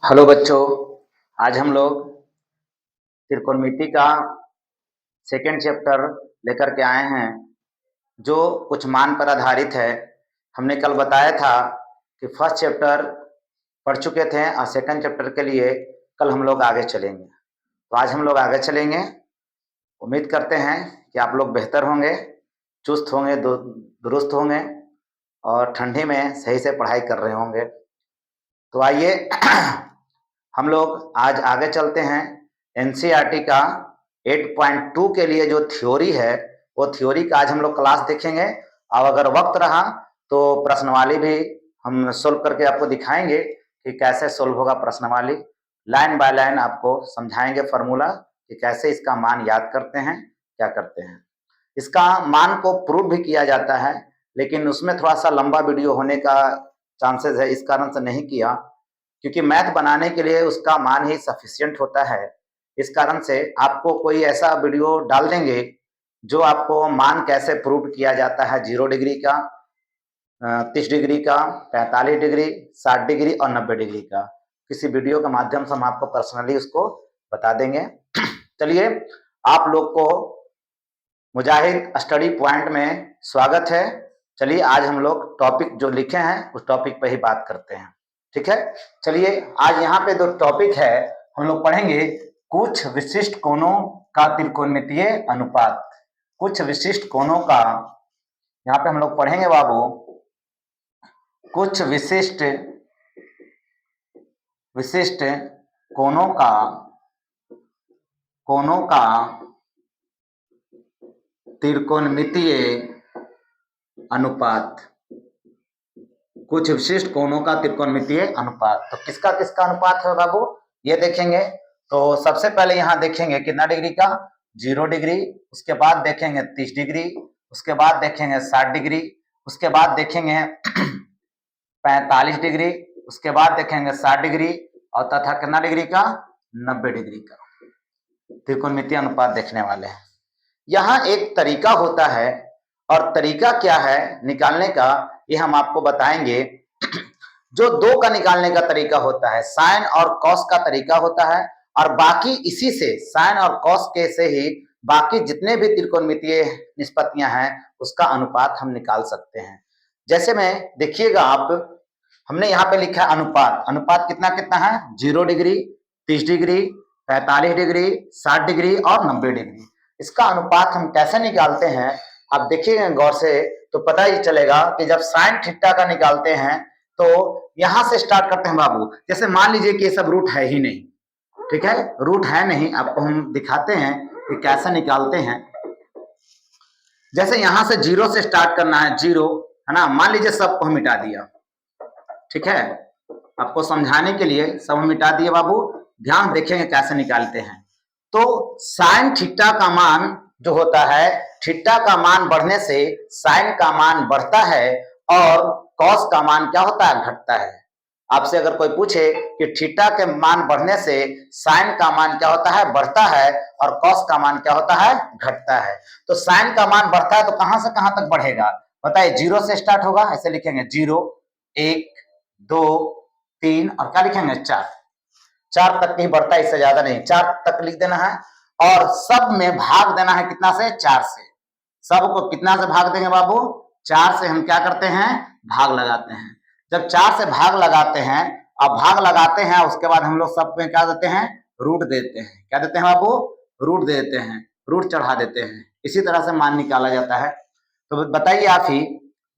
Hello बच्चों। आज हम लोग त्रिकोणमिति का सेकेंड चैप्टर लेकर के आए हैं जो कुछ मान पर आधारित है। हमने कल बताया था कि फर्स्ट चैप्टर पढ़ चुके थे और सेकंड चैप्टर के लिए कल हम लोग आगे चलेंगे। तो आज हम लोग आगे चलेंगे। उम्मीद करते हैं कि आप लोग बेहतर होंगे, चुस्त होंगे, दुरुस्त होंगे और ठंडी में सही से पढ़ाई कर रहे होंगे। तो आइए हम लोग आज आगे चलते हैं। एनसीईआरटी का 8.2 के लिए जो थ्योरी है वो थ्योरी का आज हम लोग क्लास देखेंगे। और अगर वक्त रहा तो प्रश्नवाली भी हम सोल्व करके आपको दिखाएंगे कि कैसे सोल्व होगा प्रश्नवाली। लाइन बाय लाइन आपको समझाएंगे फॉर्मूला कि कैसे इसका मान याद करते हैं, क्या करते हैं। इसका मान को प्रूव भी किया जाता है, लेकिन उसमें थोड़ा सा लंबा वीडियो होने का चांसेस है, इस कारण से नहीं किया, क्योंकि मैथ बनाने के लिए उसका मान ही सफिशिएंट होता है। इस कारण से आपको कोई ऐसा वीडियो डाल देंगे जो आपको मान कैसे प्रूव किया जाता है 0 डिग्री का, 30 डिग्री का, 45 डिग्री, 60 डिग्री और 90 डिग्री का। किसी वीडियो के माध्यम से हम आपको पर्सनली उसको बता देंगे। चलिए, आप लोग को मुजाहिद स्टडी पॉइंट में स्वागत है। चलिए, आज हम लोग टॉपिक जो लिखे हैं उस टॉपिक पर ही बात करते हैं, ठीक है। चलिए, आज यहाँ पे दो टॉपिक है, हम लोग पढ़ेंगे कुछ विशिष्ट कोणों का त्रिकोणमितीय अनुपात। कुछ विशिष्ट कोणों का यहाँ पे हम लोग पढ़ेंगे बाबू, कुछ विशिष्ट कोणों का त्रिकोणमितीय अनुपात। कुछ विशिष्ट कोणों का त्रिकोणमितीय अनुपात। तो किसका किसका अनुपात है बाबू, ये देखेंगे। तो सबसे पहले यहाँ देखेंगे कितना डिग्री का, 0 डिग्री। उसके बाद देखेंगे 30 डिग्री। उसके बाद देखेंगे 60 डिग्री। उसके बाद देखेंगे 45 डिग्री। उसके बाद देखेंगे 60 डिग्री और तथा कितना डिग्री का, 90 डिग्री का त्रिकोणमितीय अनुपात देखने वाले हैं। यहाँ एक तरीका होता है, और तरीका क्या है निकालने का ये हम आपको बताएंगे। जो 2 का निकालने का तरीका होता है, साइन और कॉस का तरीका होता है, और बाकी इसी से साइन और कॉस के से ही बाकी जितने भी त्रिकोणमितीय निष्पत्तियां हैं उसका अनुपात हम निकाल सकते हैं। जैसे में देखिएगा आप, हमने यहाँ पे लिखा है अनुपात। अनुपात कितना कितना है, 0 डिग्री, 30 डिग्री, 45 डिग्री, 60 डिग्री और 90 डिग्री। इसका अनुपात हम कैसे निकालते हैं आप देखिएगा गौर से तो पता ही चलेगा कि जब साइन थीटा का निकालते हैं तो यहां से स्टार्ट करते हैं बाबू। जैसे मान लीजिए कि ये सब रूट है ही नहीं, ठीक है, रूट है नहीं, आपको हम दिखाते हैं कि कैसे निकालते हैं। जैसे यहां से 0 से स्टार्ट करना है, 0 है ना। मान लीजिए सबको हम मिटा दिया, ठीक है, आपको समझाने के लिए सब हम मिटा दिए बाबू। ध्यान देखेंगे कैसे निकालते हैं। तो साइन थीटा का मान जो होता है, थीटा का मान बढ़ने से साइन का मान बढ़ता है और कॉस का मान क्या होता है, घटता है। आपसे अगर कोई पूछे कि थीटा के मान बढ़ने से साइन का मान क्या होता है, बढ़ता है, और कॉस का मान क्या होता है, घटता है। तो साइन का मान बढ़ता है तो कहां से कहां तक बढ़ेगा बताइए, 0 से स्टार्ट होगा। ऐसे लिखेंगे 0, 1, 2, 3 और क्या लिखेंगे 4। 4 तक ही बढ़ता है, इससे ज्यादा नहीं, 4 तक लिख देना है। और सब में भाग देना है कितना से, 4 से। सबको कितना से भाग देंगे बाबू, 4 से हम क्या करते हैं, भाग लगाते हैं। जब 4 से भाग लगाते हैं, अब भाग लगाते हैं उसके बाद हम लोग सब में क्या देते हैं, रूट देते हैं। क्या देते हैं बाबू, रूट देते हैं, रूट चढ़ा देते हैं। इसी तरह से मान निकाला जाता है। तो बताइए आप ही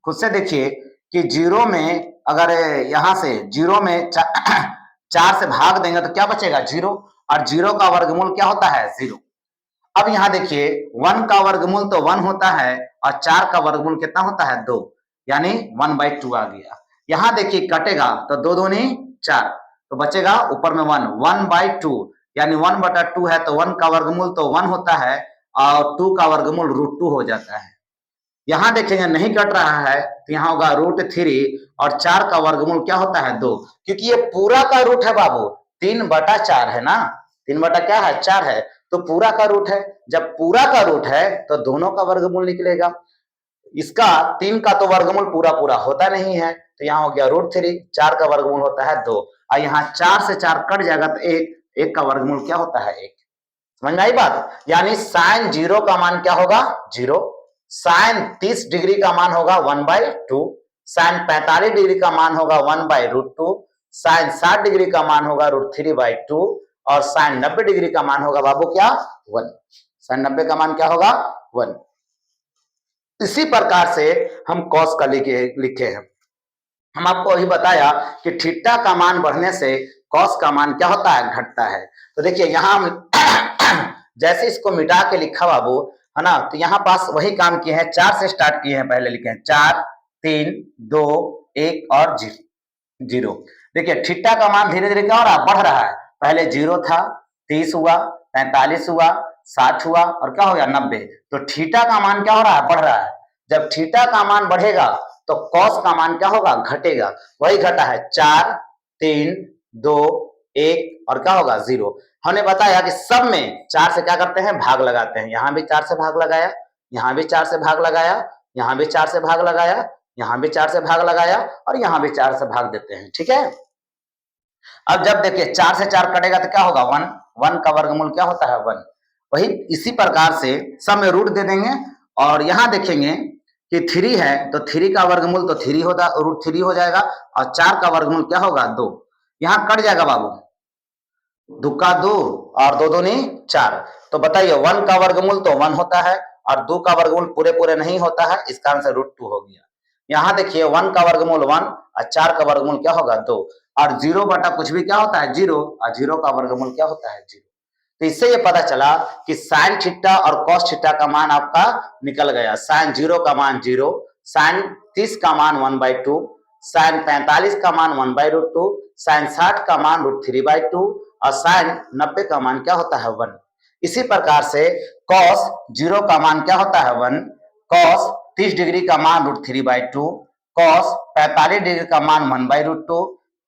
खुद से देखिए कि 0 में अगर यहां से 0 में 4 से भाग देंगे तो क्या बचेगा, 0, और 0 का वर्गमूल क्या होता है, 0। अब यहां देखिए 1 का वर्गमूल तो 1 होता है और 4 का वर्गमूल कितना होता है, 2, यानी 1/2 आ गया। यहां देखिए कटेगा तो 2 दूनी 4, तो बचेगा ऊपर में 1, 1/2, यानी 1/2 है तो 1 का वर्गमूल तो 1 होता है और 2 का वर्गमूल √2 हो जाता है। यहां देखेंगे नहीं कट रहा है तो यहां होगा √3 और 4 का वर्गमूल क्या होता है, 2, क्योंकि ये पूरा का रूट है बाबू, 3/4 है ना, 3 बटा क्या है, 4 है, तो पूरा का रूट है। जब पूरा का रूट है तो दोनों का वर्गमूल निकलेगा। इसका 3 का तो वर्गमूल पूरा पूरा होता नहीं है, तो यहाँ हो गया √3, 4 का वर्गमूल होता है 2। और यहाँ 4 से 4 कट जाएगा तो एक का वर्गमूल क्या होता है 1। समझ में आई बात? यानी साइन 0 का मान क्या होगा 0, साइन 30 डिग्री का मान होगा 1/2, साइन 45 डिग्री का मान होगा 1/√2, साइन 60 डिग्री का मान होगा √3/2 और साइन 90 डिग्री का मान होगा बाबू क्या 1। साइन 90 का मान क्या होगा 1। इसी प्रकार से हम कॉस का लिखे हैं। हम आपको अभी बताया कि थीटा का मान बढ़ने से कॉस का मान क्या होता है घटता है। तो देखिए यहां हम जैसे इसको मिटा के लिखा बाबू है ना, तो यहाँ पास वही काम किए हैं, 4 से स्टार्ट किए हैं, पहले लिखे हैं 4 3 2 1 और 0। देखिए थीटा का मान धीरे धीरे क्या हो रहा है बढ़ रहा है, पहले 0 था, 30 हुआ, 45 हुआ, 60 हुआ और क्या हो गया 90। तो थीटा का मान क्या हो रहा है बढ़ रहा है। जब थीटा का मान बढ़ेगा तो कॉस का मान क्या होगा घटेगा, वही घटा है 4 3 2 1 और क्या होगा 0। हमने बताया कि सब में 4 से क्या करते हैं भाग लगाते हैं, यहां भी 4 से भाग लगाया, यहां भी 4 से भाग लगाया, यहां भी 4 से भाग लगाया, यहां भी 4 से भाग लगाया और यहां भी 4 से भाग देते हैं। ठीक है, अब जब देखिए 4 से 4 कटेगा तो क्या होगा 1, 1 का वर्गमूल क्या होता है 1। वही इसी प्रकार से सब में रूट दे देंगे और यहां देखेंगे कि 3 है तो 3 का वर्गमूल तो 3 होगा, √3 हो जाएगा और 4 का वर्गमूल क्या होगा 2। यहां कट जाएगा बाबू, दुक्का 2 और 2 दूनी 4। तो बताइए 1 का वर्गमूल तो 1 होता है और 2 का वर्गमूल पूरे पूरे नहीं होता है, इसका आंसर √2 हो गया। यहां देखिए 1 का वर्गमूल 1 और 4 का वर्गमूल क्या होगा 2 और 0 बटा कुछ भी क्या होता है 0 और 0 का वर्गमूल क्या होता है 0। तो इससे ये पता चला कि साइन थीटा और कॉस थीटा का मान आपका निकल गया। साइन 0 का मान 0, साइन 30 का मान 1/2, साइन 45 का मान 1/√2, साइन 60 का मान √3/2 और साइन 90 का मान क्या होता है 1। इसी प्रकार से कॉस 0 का मान क्या होता है 1, कॉस 30 डिग्री का मान √3/2, कॉस 45 डिग्री का मान 1/√2,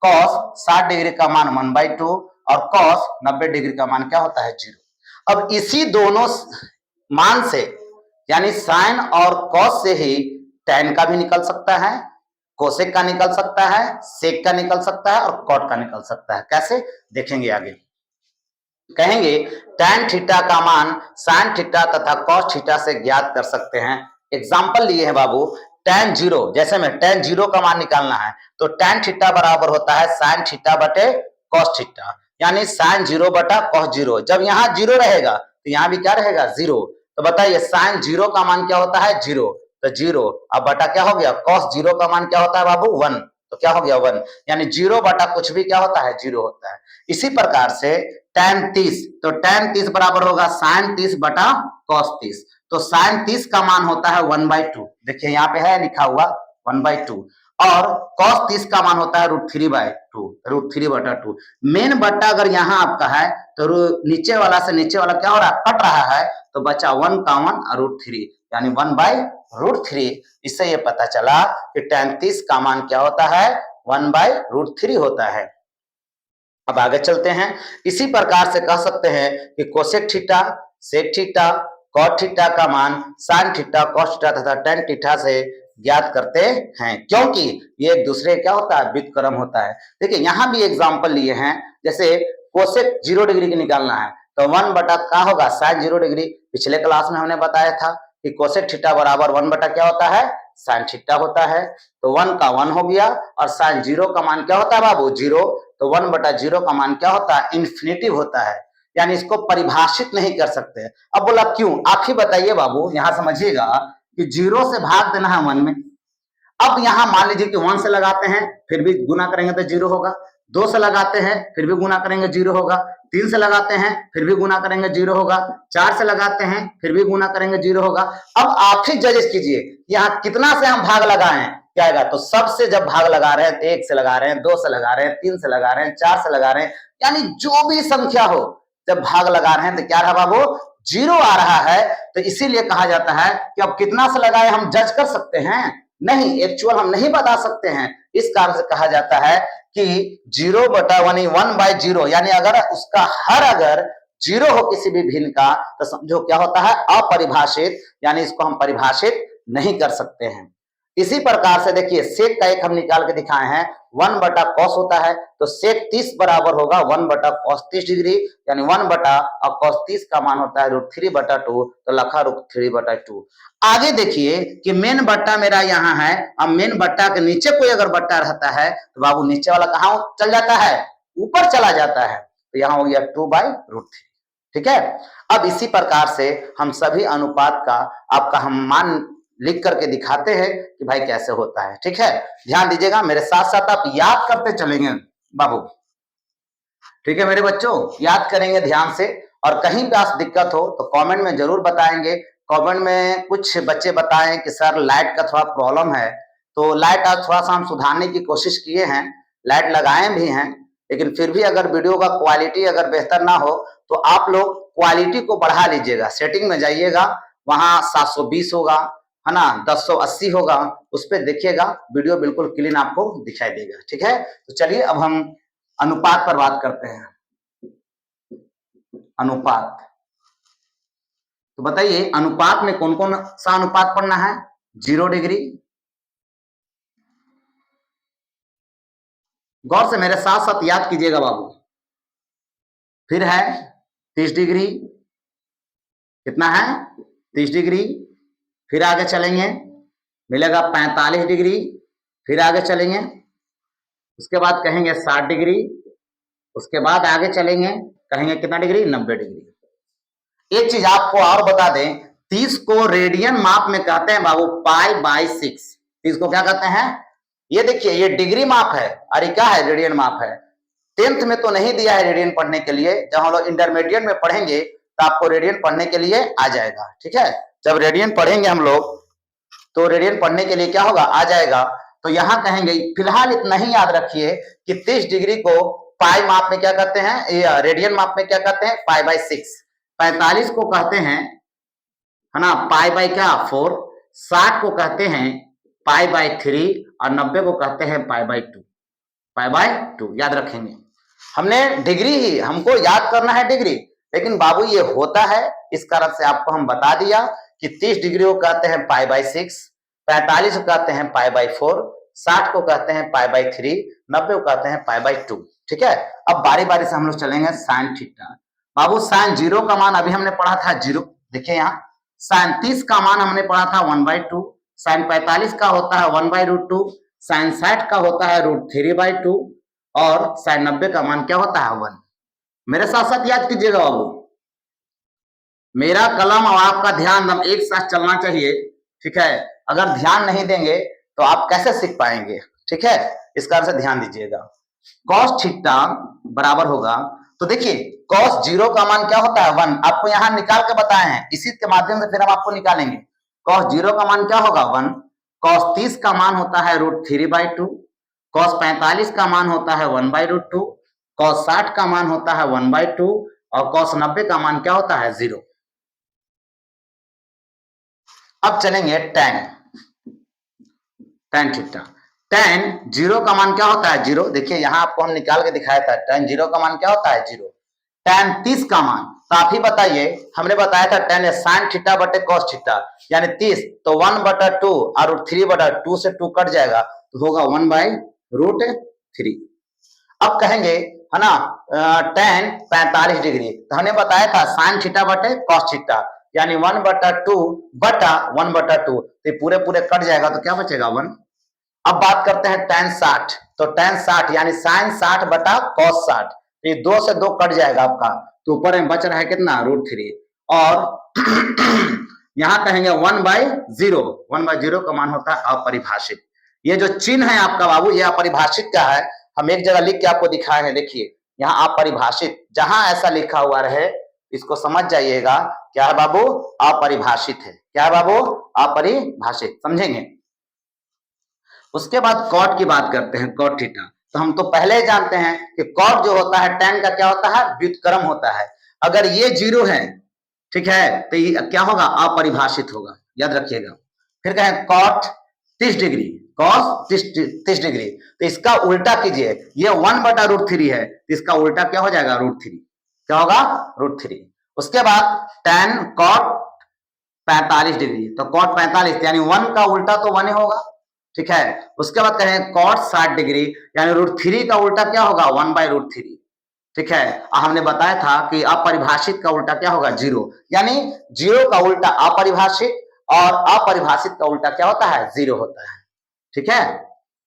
कॉस 60 डिग्री का मान 1/2 और कॉस 90 डिग्री का मान क्या होता है 0। अब इसी दोनों मान से यानी साइन और कॉस से ही टैन का भी निकल सकता है, कोसेक का निकल सकता है, सेक का निकल सकता है और कॉट का निकल सकता है। कैसे देखेंगे आगे, कहेंगे टैन थीटा का मान साइन थीटा तथा कॉस थीटा से ज्ञात कर सकते हैं। एग्जांपल लिए हैं बाबू, टैन 0, जैसे में टैन 0 का मान निकालना है तो टैन थीटा बराबर होता है साइन थीटा बटे कॉस थीटा, यानी साइन 0 बटा कॉस 0। जब यहाँ 0 रहेगा तो यहाँ भी क्या रहेगा 0। तो बताइए साइन 0 का मान क्या होता है 0, तो 0 अब बटा क्या हो गया कॉस 0 का मान क्या होता है बाबू 1, तो क्या हो गया 1, यानी 0 बटा कुछ भी क्या होता है 0 होता है। इसी प्रकार से टैन 30, तो टैन 30 बराबर होगा साइन 30 बटा कॉस 30, तो साइन 30 का मान होता है 1/2, देखिए यहाँ पे है लिखा हुआ 1/2 और cos 30 का मान होता है √3/2, √3/2। मेन बट्टा अगर यहाँ आपका है तो नीचे वाला से नीचे वाला क्या हो रहा है कट रहा है, तो बचा 1 का 1 और √3 यानी 1/√3। इससे ये पता चला कि tan 30 का मान क्या होता है 1/√3 होता है। अब आगे चलते हैं, इसी प्रकार से कह सकते हैं कि cosec theta, sec theta, cot theta का मान साइन थीटा, कॉस थीटा तथा टेन थीटा से ज्ञात करते हैं, क्योंकि ये एक दूसरे क्या होता है व्युत्क्रम होता है। देखिए यहाँ भी एग्जांपल लिए हैं, जैसे कोसेक 0 डिग्री की निकालना है तो 1 बटा क्या होगा साइन 0 डिग्री। पिछले क्लास में हमने बताया था कि कोसेक थीटा बराबर 1 बटा क्या होता है साइन थीटा होता है, तो 1 का 1 हो गया और साइन 0 का मान क्या होता है बाबू 0, तो 1 बटा 0 का मान क्या होता है इन्फिनिटिव होता है, यानी इसको परिभाषित नहीं कर सकते। अब बोला क्यों, आप ही बताइए बाबू, यहां समझिएगा कि 0 से भाग देना है 1 में। अब यहां मान लीजिए कि 1 से लगाते हैं फिर भी गुना करेंगे तो 0 होगा, 2 से लगाते हैं फिर भी गुना करेंगे 0 होगा, 3 से लगाते हैं फिर भी गुना करेंगे 0 होगा, 4 से लगाते हैं फिर भी गुना करेंगे 0 होगा। अब आप ही जजेस कीजिए यहाँ कितना से हम भाग लगाए हैं क्या आएगा, तो सबसे जब भाग लगा रहे हैं 1 से लगा रहे हैं, 2 से लगा रहे हैं, 3 से लगा रहे हैं, 4 से लगा रहे हैं, यानी जो भी संख्या हो जब भाग लगा रहे हैं तो क्या रहा बाबू 0 आ रहा है। तो इसीलिए कहा जाता है कि अब कितना से लगाए हम जज कर सकते हैं, नहीं, एक्चुअल हम नहीं बता सकते हैं। इस कारण से कहा जाता है कि 0 बटा 1/0, यानी अगर उसका हर अगर 0 हो किसी भी भिन्न का तो समझो क्या होता है अपरिभाषित, यानी इसको हम परिभाषित नहीं कर सकते हैं। इसी प्रकार से देखिए सेक का एक हम निकाल के दिखाए हैं, 1 बटा कॉस होता है, तो सेक 30 बराबर होगा 1 बटा कॉस 30 डिग्री, यानी 1 बटा और कॉस 30 का मान होता है √3 बटा 2, तो लखा √3 बटा 2। आगे देखिए कि मेन बट्टा मेरा यहाँ है, अब मेन बट्टा के नीचे कोई अगर बट्टा रहता है तो बाबू नीचे वाला कहाँ चल जाता है, ऊपर चला जाता है, तो यहाँ हो गया 2/√3। ठीक है, अब इसी प्रकार से हम सभी अनुपात का आपका हम मान लिख करके दिखाते हैं कि भाई कैसे होता है। ठीक है, ध्यान दीजिएगा, मेरे साथ साथ आप याद करते चलेंगे बाबू। ठीक है मेरे बच्चों, याद करेंगे ध्यान से, और कहीं पास दिक्कत हो तो कमेंट में जरूर बताएंगे। कमेंट में कुछ बच्चे बताएं कि सर लाइट का थोड़ा प्रॉब्लम है, तो लाइट आज थोड़ा सा हम सुधारने की कोशिश किए हैं, लाइट लगाए भी हैं, लेकिन फिर भी अगर वीडियो का क्वालिटी अगर बेहतर ना हो तो आप लोग क्वालिटी को बढ़ा लीजिएगा, सेटिंग में जाइएगा, वहां 720 होगा, है ना, 1080 होगा, उस पर देखिएगा, वीडियो बिल्कुल क्लीन आपको दिखाई देगा। ठीक है, तो चलिए अब हम अनुपात पर बात करते हैं। अनुपात, तो बताइए अनुपात में कौन कौन सा अनुपात पढ़ना है? 0 डिग्री, गौर से मेरे साथ साथ याद कीजिएगा बाबू। फिर है 30 डिग्री, कितना है? 30 डिग्री। फिर आगे चलेंगे मिलेगा 45 डिग्री, फिर आगे चलेंगे, उसके बाद कहेंगे 60 डिग्री, उसके बाद आगे चलेंगे कहेंगे कितना डिग्री? 90 डिग्री। एक चीज आपको और बता दें, 30 को रेडियन माप में कहते हैं बाबू π/6। 30 को क्या कहते हैं? ये देखिए ये डिग्री माप है, अरे क्या है? रेडियन माप है। 10th में तो नहीं दिया है रेडियन पढ़ने के लिए, जब हम लोग इंटरमीडिएट में पढ़ेंगे तो आपको रेडियन पढ़ने के लिए आ जाएगा। ठीक है, जब रेडियन पढ़ेंगे हम लोग तो रेडियन पढ़ने के लिए क्या होगा? आ जाएगा। तो यहां कहेंगे, फिलहाल इतना ही याद रखिए कि 30 डिग्री को पाई माप में क्या कहते हैं, रेडियन माप में क्या कहते हैं? π/6। 45 को कहते हैं, है ना, π/4। 60 को कहते हैं π/3 और 90 को कहते हैं π/2। π/2 याद रखेंगे। हमने डिग्री ही, हमको याद करना है डिग्री, लेकिन बाबू ये होता है, इस कारण से आपको हम बता दिया कि 30 डिग्री को कहते हैं π/6, 45 को कहते हैं π/4, 60 को कहते हैं π/3, 90 को कहते हैं π/2। ठीक है, अब बारी बारी से हम लोग चलेंगे साइन थीटा। बाबू साइन 0 का मान अभी हमने पढ़ा था 0, देखिए यहाँ साइन 30 का मान हमने पढ़ा था 1/2, साइन 45 का होता है 1/√2, साइन 60 का होता है √3/2 और साइन 90 का मान क्या होता है? 1। मेरे साथ साथ याद कीजिएगा बाबू, मेरा कलम और आपका ध्यान हम एक साथ चलना चाहिए। ठीक है, अगर ध्यान नहीं देंगे तो आप कैसे सीख पाएंगे? ठीक है, इस कारण से ध्यान दीजिएगा। कॉस थीटा बराबर होगा, तो देखिए कॉस 0 का मान क्या होता है? 1। आपको यहां निकाल के बताए हैं, इसी के माध्यम से फिर हम आपको निकालेंगे। कॉस 0 का मान क्या होगा? 1। कॉस 30 का मान होता है √3/2, कॉस 45 का मान होता है 1/√2, कॉस 60 का मान होता है 1/2 और कॉस 90 का मान क्या होता है? 0। अब चलेंगे tan थीटा। tan 0 का मान क्या होता है? 0। देखिए यहां आपको हम निकाल के दिखाया था, tan 0 का मान क्या होता है? 0। tan 30 का मान, तो आप ही बताइए, हमने बताया था tan sin थीटा बटे cos थीटा, यानी 30, तो 1/2 और √3/2 से 2 कट जाएगा, तो होगा 1/√3। अब कहेंगे, है ना, tan 45 डिग्री, तो हमने बताया था sin थीटा बटे cos थीटा, यानी 1/2 बटा 1/2, तो पूरे पूरे कट जाएगा, तो क्या बचेगा? 1। अब बात करते हैं tan 60, तो tan 60 यानी sin 60 बटा cos 60, ये 2 से 2 कट जाएगा आपका, तो ऊपर में बच रहा है कितना? √3। और यहां कहेंगे 1/0, 1/0 का मान होता है अपरिभाषित। ये जो चिन्ह है आपका बाबू, ये अपरिभाषित का है, हम एक जगह लिख के आपको दिखाए हैं, देखिए यहाँ अपरिभाषित, जहां ऐसा लिखा हुआ रहे इसको समझ जाइएगा क्या है बाबू? अपरिभाषित है। क्या है बाबू? अपरिभाषित, समझेंगे। उसके बाद कॉट की बात करते हैं, कॉट थीटा। तो हम तो पहले ही जानते हैं कि कॉट जो होता है tan का क्या होता है? व्युत्क्रम होता है। अगर ये 0 है, ठीक है, तो ये क्या होगा? अपरिभाषित होगा, याद रखिएगा। फिर कहें कॉट 30 डिग्री, कॉस 30 डिग्री, तो इसका उल्टा कीजिए, ये 1/√3 है, तो इसका उल्टा क्या हो जाएगा? √3। क्या होगा? √3। उसके बाद tan कॉट 45 डिग्री, तो कॉट 45 यानी 1 का उल्टा तो 1 ही होगा, ठीक है। उसके बाद कहें cot 60 डिग्री यानी √3 का उल्टा क्या होगा 1/√3। ठीक है, हमने बताया था कि अपरिभाषित का उल्टा क्या होगा 0, यानी 0 का उल्टा अपरिभाषित और अपरिभाषित का उल्टा क्या होता है 0 होता है। ठीक है,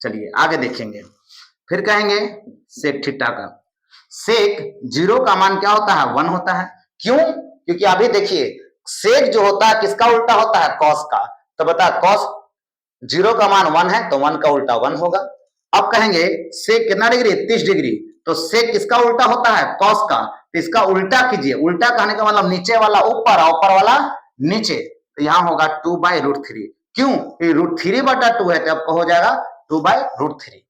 चलिए आगे देखेंगे। फिर कहेंगे सेक थीटा का। सेक 0 का मान क्या होता है 1 होता है। क्यों? क्योंकि अभी देखिए सेक जो होता है किसका उल्टा होता है कॉस का, तो बता कॉस 0 का मान 1 है तो 1 का उल्टा 1 होगा। अब कहेंगे सेक कितना डिग्री 30 डिग्री, तो सेक किसका उल्टा होता है कॉस का, तो इसका उल्टा कीजिए। उल्टा कहने का मतलब नीचे वाला ऊपर और ऊपर वाला नीचे, तो यहां होगा 2/√3। क्यों? √3/2 है तो आपको हो जाएगा 2/√3।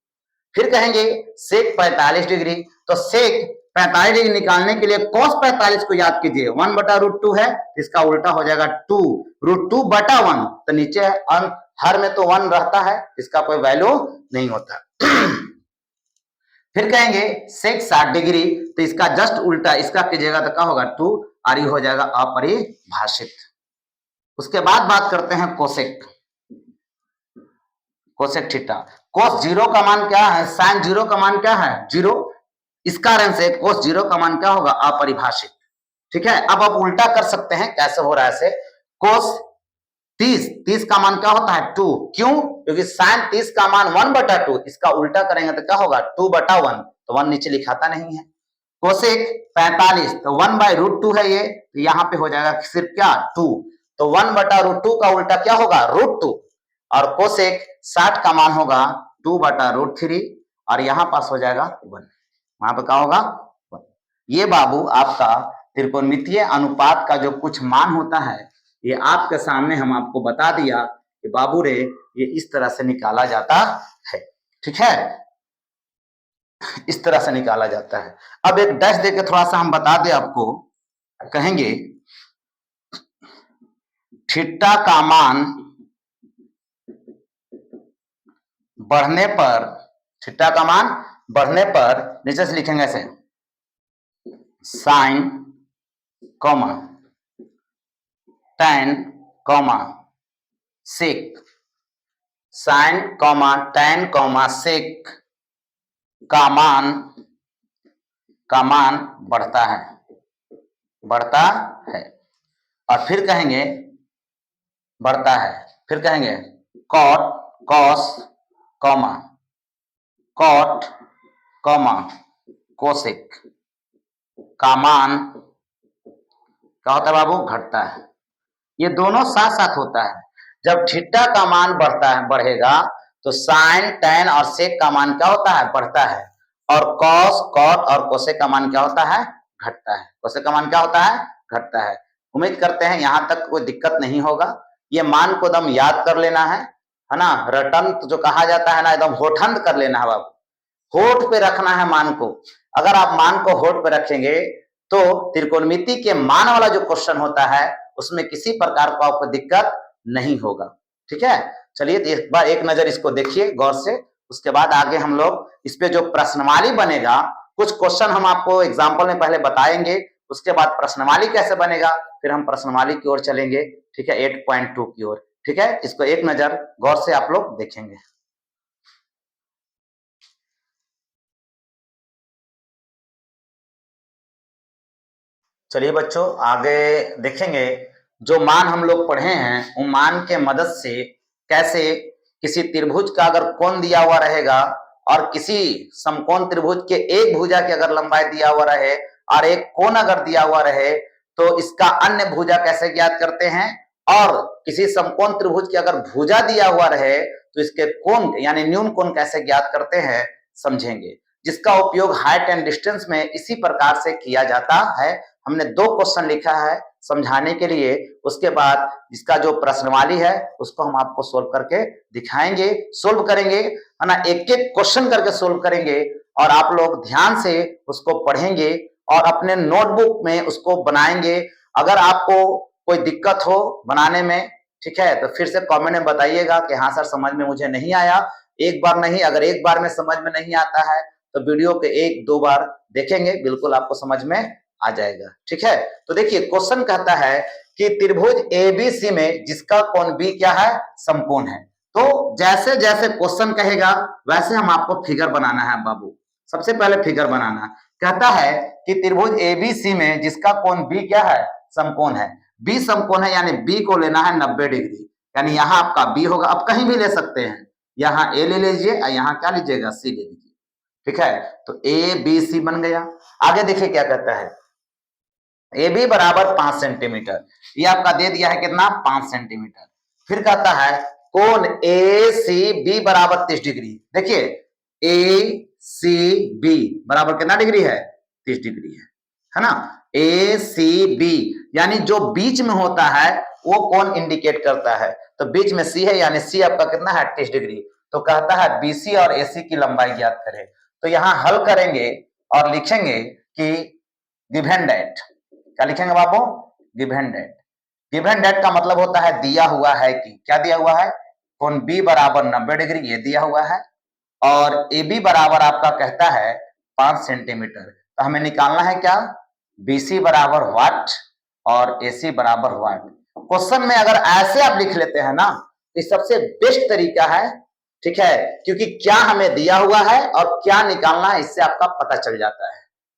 फिर कहेंगे सेक 45 डिग्री, तो सेक 45 डिग्री निकालने के लिए cos 45 को याद कीजिए 1/√2 है, इसका उल्टा हो जाएगा 2 √2/1, तो नीचे हर में तो 1 रहता है, इसका कोई वैल्यू नहीं होता। फिर कहेंगे सेक 60 डिग्री, तो इसका जस्ट उल्टा इसका कीजिएगा तो क्या होगा 2 और ये हो जाएगा अपरिभाषित। उसके बाद बात करते हैं कोसेक। कोसेक थीटा, कोस 0 का मान क्या है, साइन 0 का मान क्या है 0, इस कारण से कोस 0 का मान क्या होगा अपरिभाषित। ठीक है, अब आप उल्टा कर सकते हैं, कैसे हो रहा है ऐसे, कोस 30 का मान क्या होता है 2, क्यों? क्योंकि साइन 30 का मान 1/2, इसका उल्टा करेंगे तो क्या होगा 2/1, तो 1 नीचे लिखाता नहीं है। कोसेक 45 तो 1/√2 है ये, तो यहाँ पे हो जाएगा सिर्फ क्या 2, तो 1/√2 का उल्टा क्या होगा √2, और कोसेक 60 का मान होगा 2/√3 और यहां पास हो जाएगा 1, वहां पे क्या होगा 1। ये बाबू आपका त्रिकोणमितीय अनुपात का जो कुछ मान होता है ये आपके सामने हम आपको बता दिया कि बाबू रे ये इस तरह से निकाला जाता है। ठीक है, इस तरह से निकाला जाता है। अब एक डैश देके थोड़ा सा हम बता दें आपको, कहेंगे थीटा का मान बढ़ने पर, थीटा का मान बढ़ने पर नीचे से लिखेंगे ऐसे साइन कॉमा tan कॉमा सेक, साइन कॉमा tan कॉमा सेक का मान बढ़ता है, बढ़ता है। और फिर कहेंगे बढ़ता है, फिर कहेंगे cot cos comma cot comma cosec का मान क्या होता है बाबू घटता है। ये दोनों साथ साथ होता है। जब थीटा का मान बढ़ता है बढ़ेगा तो साइन टैन और सेक का मान क्या होता है बढ़ता है, और कॉस कॉट और कोसेक का मान क्या होता है घटता है। कोसेक का मान क्या होता है घटता है। उम्मीद करते हैं यहां तक कोई दिक्कत नहीं होगा। ये मान को एकदम याद कर लेना है ना, रटंत जो कहा जाता है ना एकदम होठंत कर लेना है बाबू, होठ पे रखना है मान को। अगर आप मान को होठ पे रखेंगे तो त्रिकोणमिति के मान वाला जो क्वेश्चन होता है उसमें किसी प्रकार को आपको दिक्कत नहीं होगा। ठीक है, चलिए एक बार एक नजर इसको देखिए गौर से, उसके बाद आगे हम लोग इस पे जो प्रश्नवाली बनेगा, कुछ क्वेश्चन हम आपको एग्जाम्पल में पहले बताएंगे, उसके बाद प्रश्नवाली कैसे बनेगा फिर हम प्रश्नवाली की ओर चलेंगे। ठीक है, 8.2 की ओर। ठीक है, इसको एक नजर गौर से आप लोग देखेंगे। चलिए बच्चों आगे देखेंगे, जो मान हम लोग पढ़े हैं वो मान के मदद से कैसे किसी त्रिभुज का अगर कोण दिया हुआ रहेगा और किसी समकोण त्रिभुज के एक भुजा की अगर लंबाई दिया हुआ रहे और एक कोण अगर दिया हुआ रहे तो इसका अन्य भुजा कैसे ज्ञात करते हैं, और किसी समकोण त्रिभुज की अगर भुजा दिया हुआ रहे तो इसके कोण यानी न्यून कोण कैसे ज्ञात करते हैं समझेंगे, जिसका उपयोग हाइट एंड डिस्टेंस में इसी प्रकार से किया जाता है। हमने 2 क्वेश्चन लिखा है समझाने के लिए, उसके बाद इसका जो प्रश्नवाली है उसको हम आपको सोल्व करके दिखाएंगे, सोल्व करेंगे है ना, एक एक क्वेश्चन करके सोल्व करेंगे और आप लोग ध्यान से उसको पढ़ेंगे और अपने नोटबुक में उसको बनाएंगे। अगर आपको कोई दिक्कत हो बनाने में, ठीक है, तो फिर से कमेंट में बताइएगा कि हाँ सर समझ में मुझे नहीं आया। एक बार नहीं, अगर एक बार में समझ में नहीं आता है तो वीडियो के 1-2 बार देखेंगे, बिल्कुल आपको समझ में आ जाएगा। ठीक है, तो देखिए क्वेश्चन कहता है कि त्रिभुज एबीसी में जिसका कोण बी क्या है समकोण है, तो जैसे जैसे क्वेश्चन कहेगा वैसे हम आपको फिगर बनाना है बाबू। सबसे पहले फिगर बनाना कहता है कि त्रिभुज एबीसी में जिसका कोण बी क्या है, समकोण है। बी समकोण है यानी बी को लेना है 90 डिग्री, यानी यहाँ आपका बी होगा। अब कहीं भी ले सकते हैं, यहाँ ए ले लीजिए और यहाँ क्या लीजिएगा, सी ले लीजिए। ठीक है, तो ए बी सी बन गया। आगे देखिए क्या कहता है, ए बी बराबर 5 सेंटीमीटर, ये आपका दे दिया है कितना, 5 सेंटीमीटर। फिर कहता है कोण ए सी बी बराबर 30 डिग्री। देखिए ए सी बी बराबर कितना डिग्री है, 30 डिग्री है ना। ए सी बी यानी जो बीच में होता है वो कोण इंडिकेट करता है, तो बीच में सी है यानी सी आपका कितना है, 30 डिग्री। तो कहता है बीसी और एसी की लंबाई ज्ञात करें। तो यहां हल करेंगे और लिखेंगे कि गिवन दैट, क्या लिखेंगे बाबू, गिवन दैट। गिवन दैट का मतलब होता है दिया हुआ है कि, क्या दिया हुआ है, कोण बी बराबर 90 डिग्री ये दिया हुआ है, और ए बी बराबर आपका कहता है 5 सेंटीमीटर। तो हमें निकालना है क्या, बीसी बराबर वाट और एसी बराबर वाट। क्वेश्चन में अगर ऐसे आप लिख लेते हैं ना, तो सबसे बेस्ट तरीका है। ठीक है, क्योंकि क्या हमें दिया हुआ है और क्या निकालना है इससे आपका पता चल जाता है।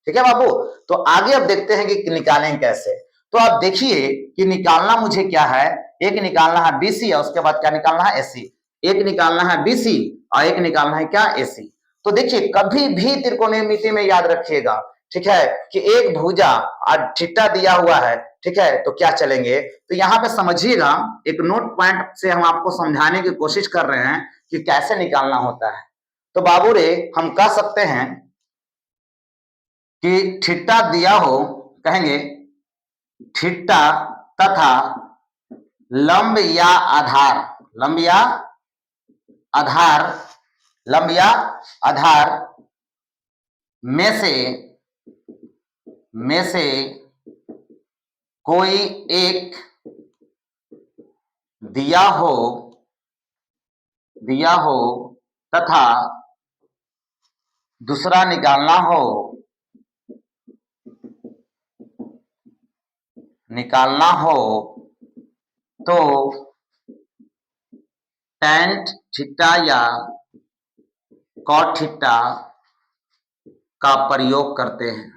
ठीक है बाबू, तो आगे अब देखते हैं कि निकालें कैसे। तो आप देखिए कि निकालना मुझे क्या है, एक निकालना है बीसी और उसके बाद क्या निकालना है, एसी। एक निकालना है बीसी और एक निकालना है क्या, एसी। तो देखिए कभी भी त्रिकोणमिति में याद रखिएगा, ठीक है, कि एक भुजा और थीटा दिया हुआ है, ठीक है, तो क्या चलेंगे। तो यहाँ पे समझिएगा, एक नोट पॉइंट से हम आपको समझाने की कोशिश कर रहे हैं कि कैसे निकालना होता है। तो बाबू रे हम कह सकते हैं कि थीटा दिया हो, कहेंगे थीटा तथा लंब या आधार, लंब या आधार, लंब या आधार में से कोई एक दिया हो तथा दूसरा निकालना हो तो tan थीटा या cot थीटा का प्रयोग करते हैं।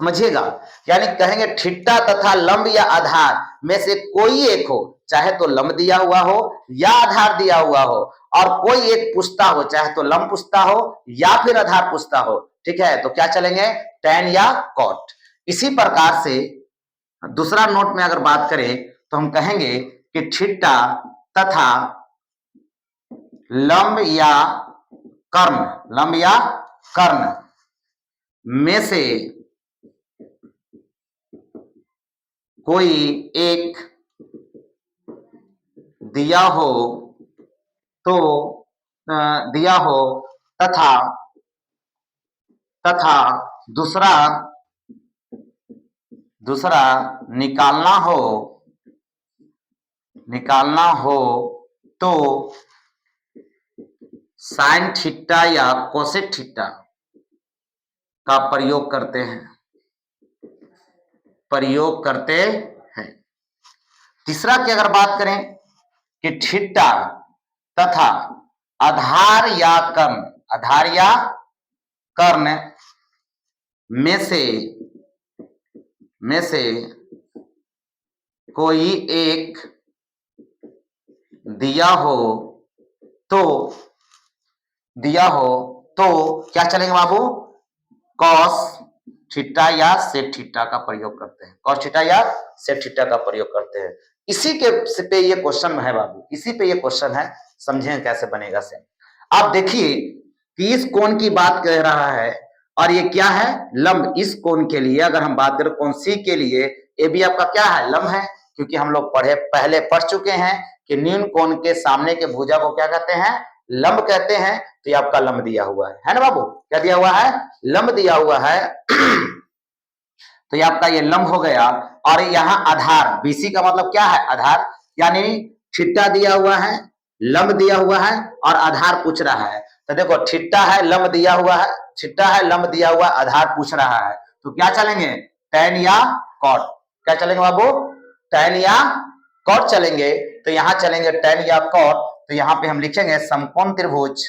समझिएगा, यानी कहेंगे थीटा तथा लंब या आधार में से कोई एक हो, चाहे तो लंब दिया हुआ हो या आधार दिया हुआ हो, और कोई एक पूछता हो, चाहे तो लंब पूछता हो या फिर आधार पूछता हो। ठीक है, तो क्या चलेंगे, tan या cot। इसी प्रकार से दूसरा नोट में अगर बात करें तो हम कहेंगे कि थीटा तथा लंब या कर्ण में से कोई एक दिया हो तथा दूसरा निकालना हो तो साइन थीटा या कोसेक थीटा का प्रयोग करते हैं। तीसरा की अगर बात करें कि थीटा तथा आधार या कर्ण में से कोई एक दिया हो तो क्या चलेंगे बाबू, कॉस थीटा या सेक थीटा का प्रयोग करते हैं, कॉस थीटा या सेक थीटा का प्रयोग करते हैं। इसी के पे ये क्वेश्चन है बाबू, इसी पे ये क्वेश्चन है, समझें कैसे बनेगा से। आप देखिए कि इस कोण की बात कर रहा है और ये क्या है, लंब। इस कोण के लिए अगर हम बात करें कोण सी के लिए, ए बी आपका क्या है, लंब है, क्योंकि हम लोग पहले पढ़ चुके हैं कि न्यून कोण के सामने के भुजा को क्या कहते हैं, लंब कहते हैं। तो ये आपका लंब दिया हुआ है ना बाबू, क्या दिया हुआ है, लंब दिया हुआ है। तो ये आपका ये लंब हो गया, और यहाँ आधार, बीसी का मतलब क्या है, आधार, यानी थीटा दिया हुआ है, लंब दिया हुआ है और आधार पूछ रहा है। तो देखो थीटा है, लंब दिया हुआ है, थीटा है, लंब दिया हुआ, आधार पूछ रहा है, तो क्या चलेंगे, tan या cot। क्या चलेंगे बाबू, tan या कॉट चलेंगे तो यहां चलेंगे tan या कॉट, तो यहां पे हम लिखेंगे समकोण त्रिभुज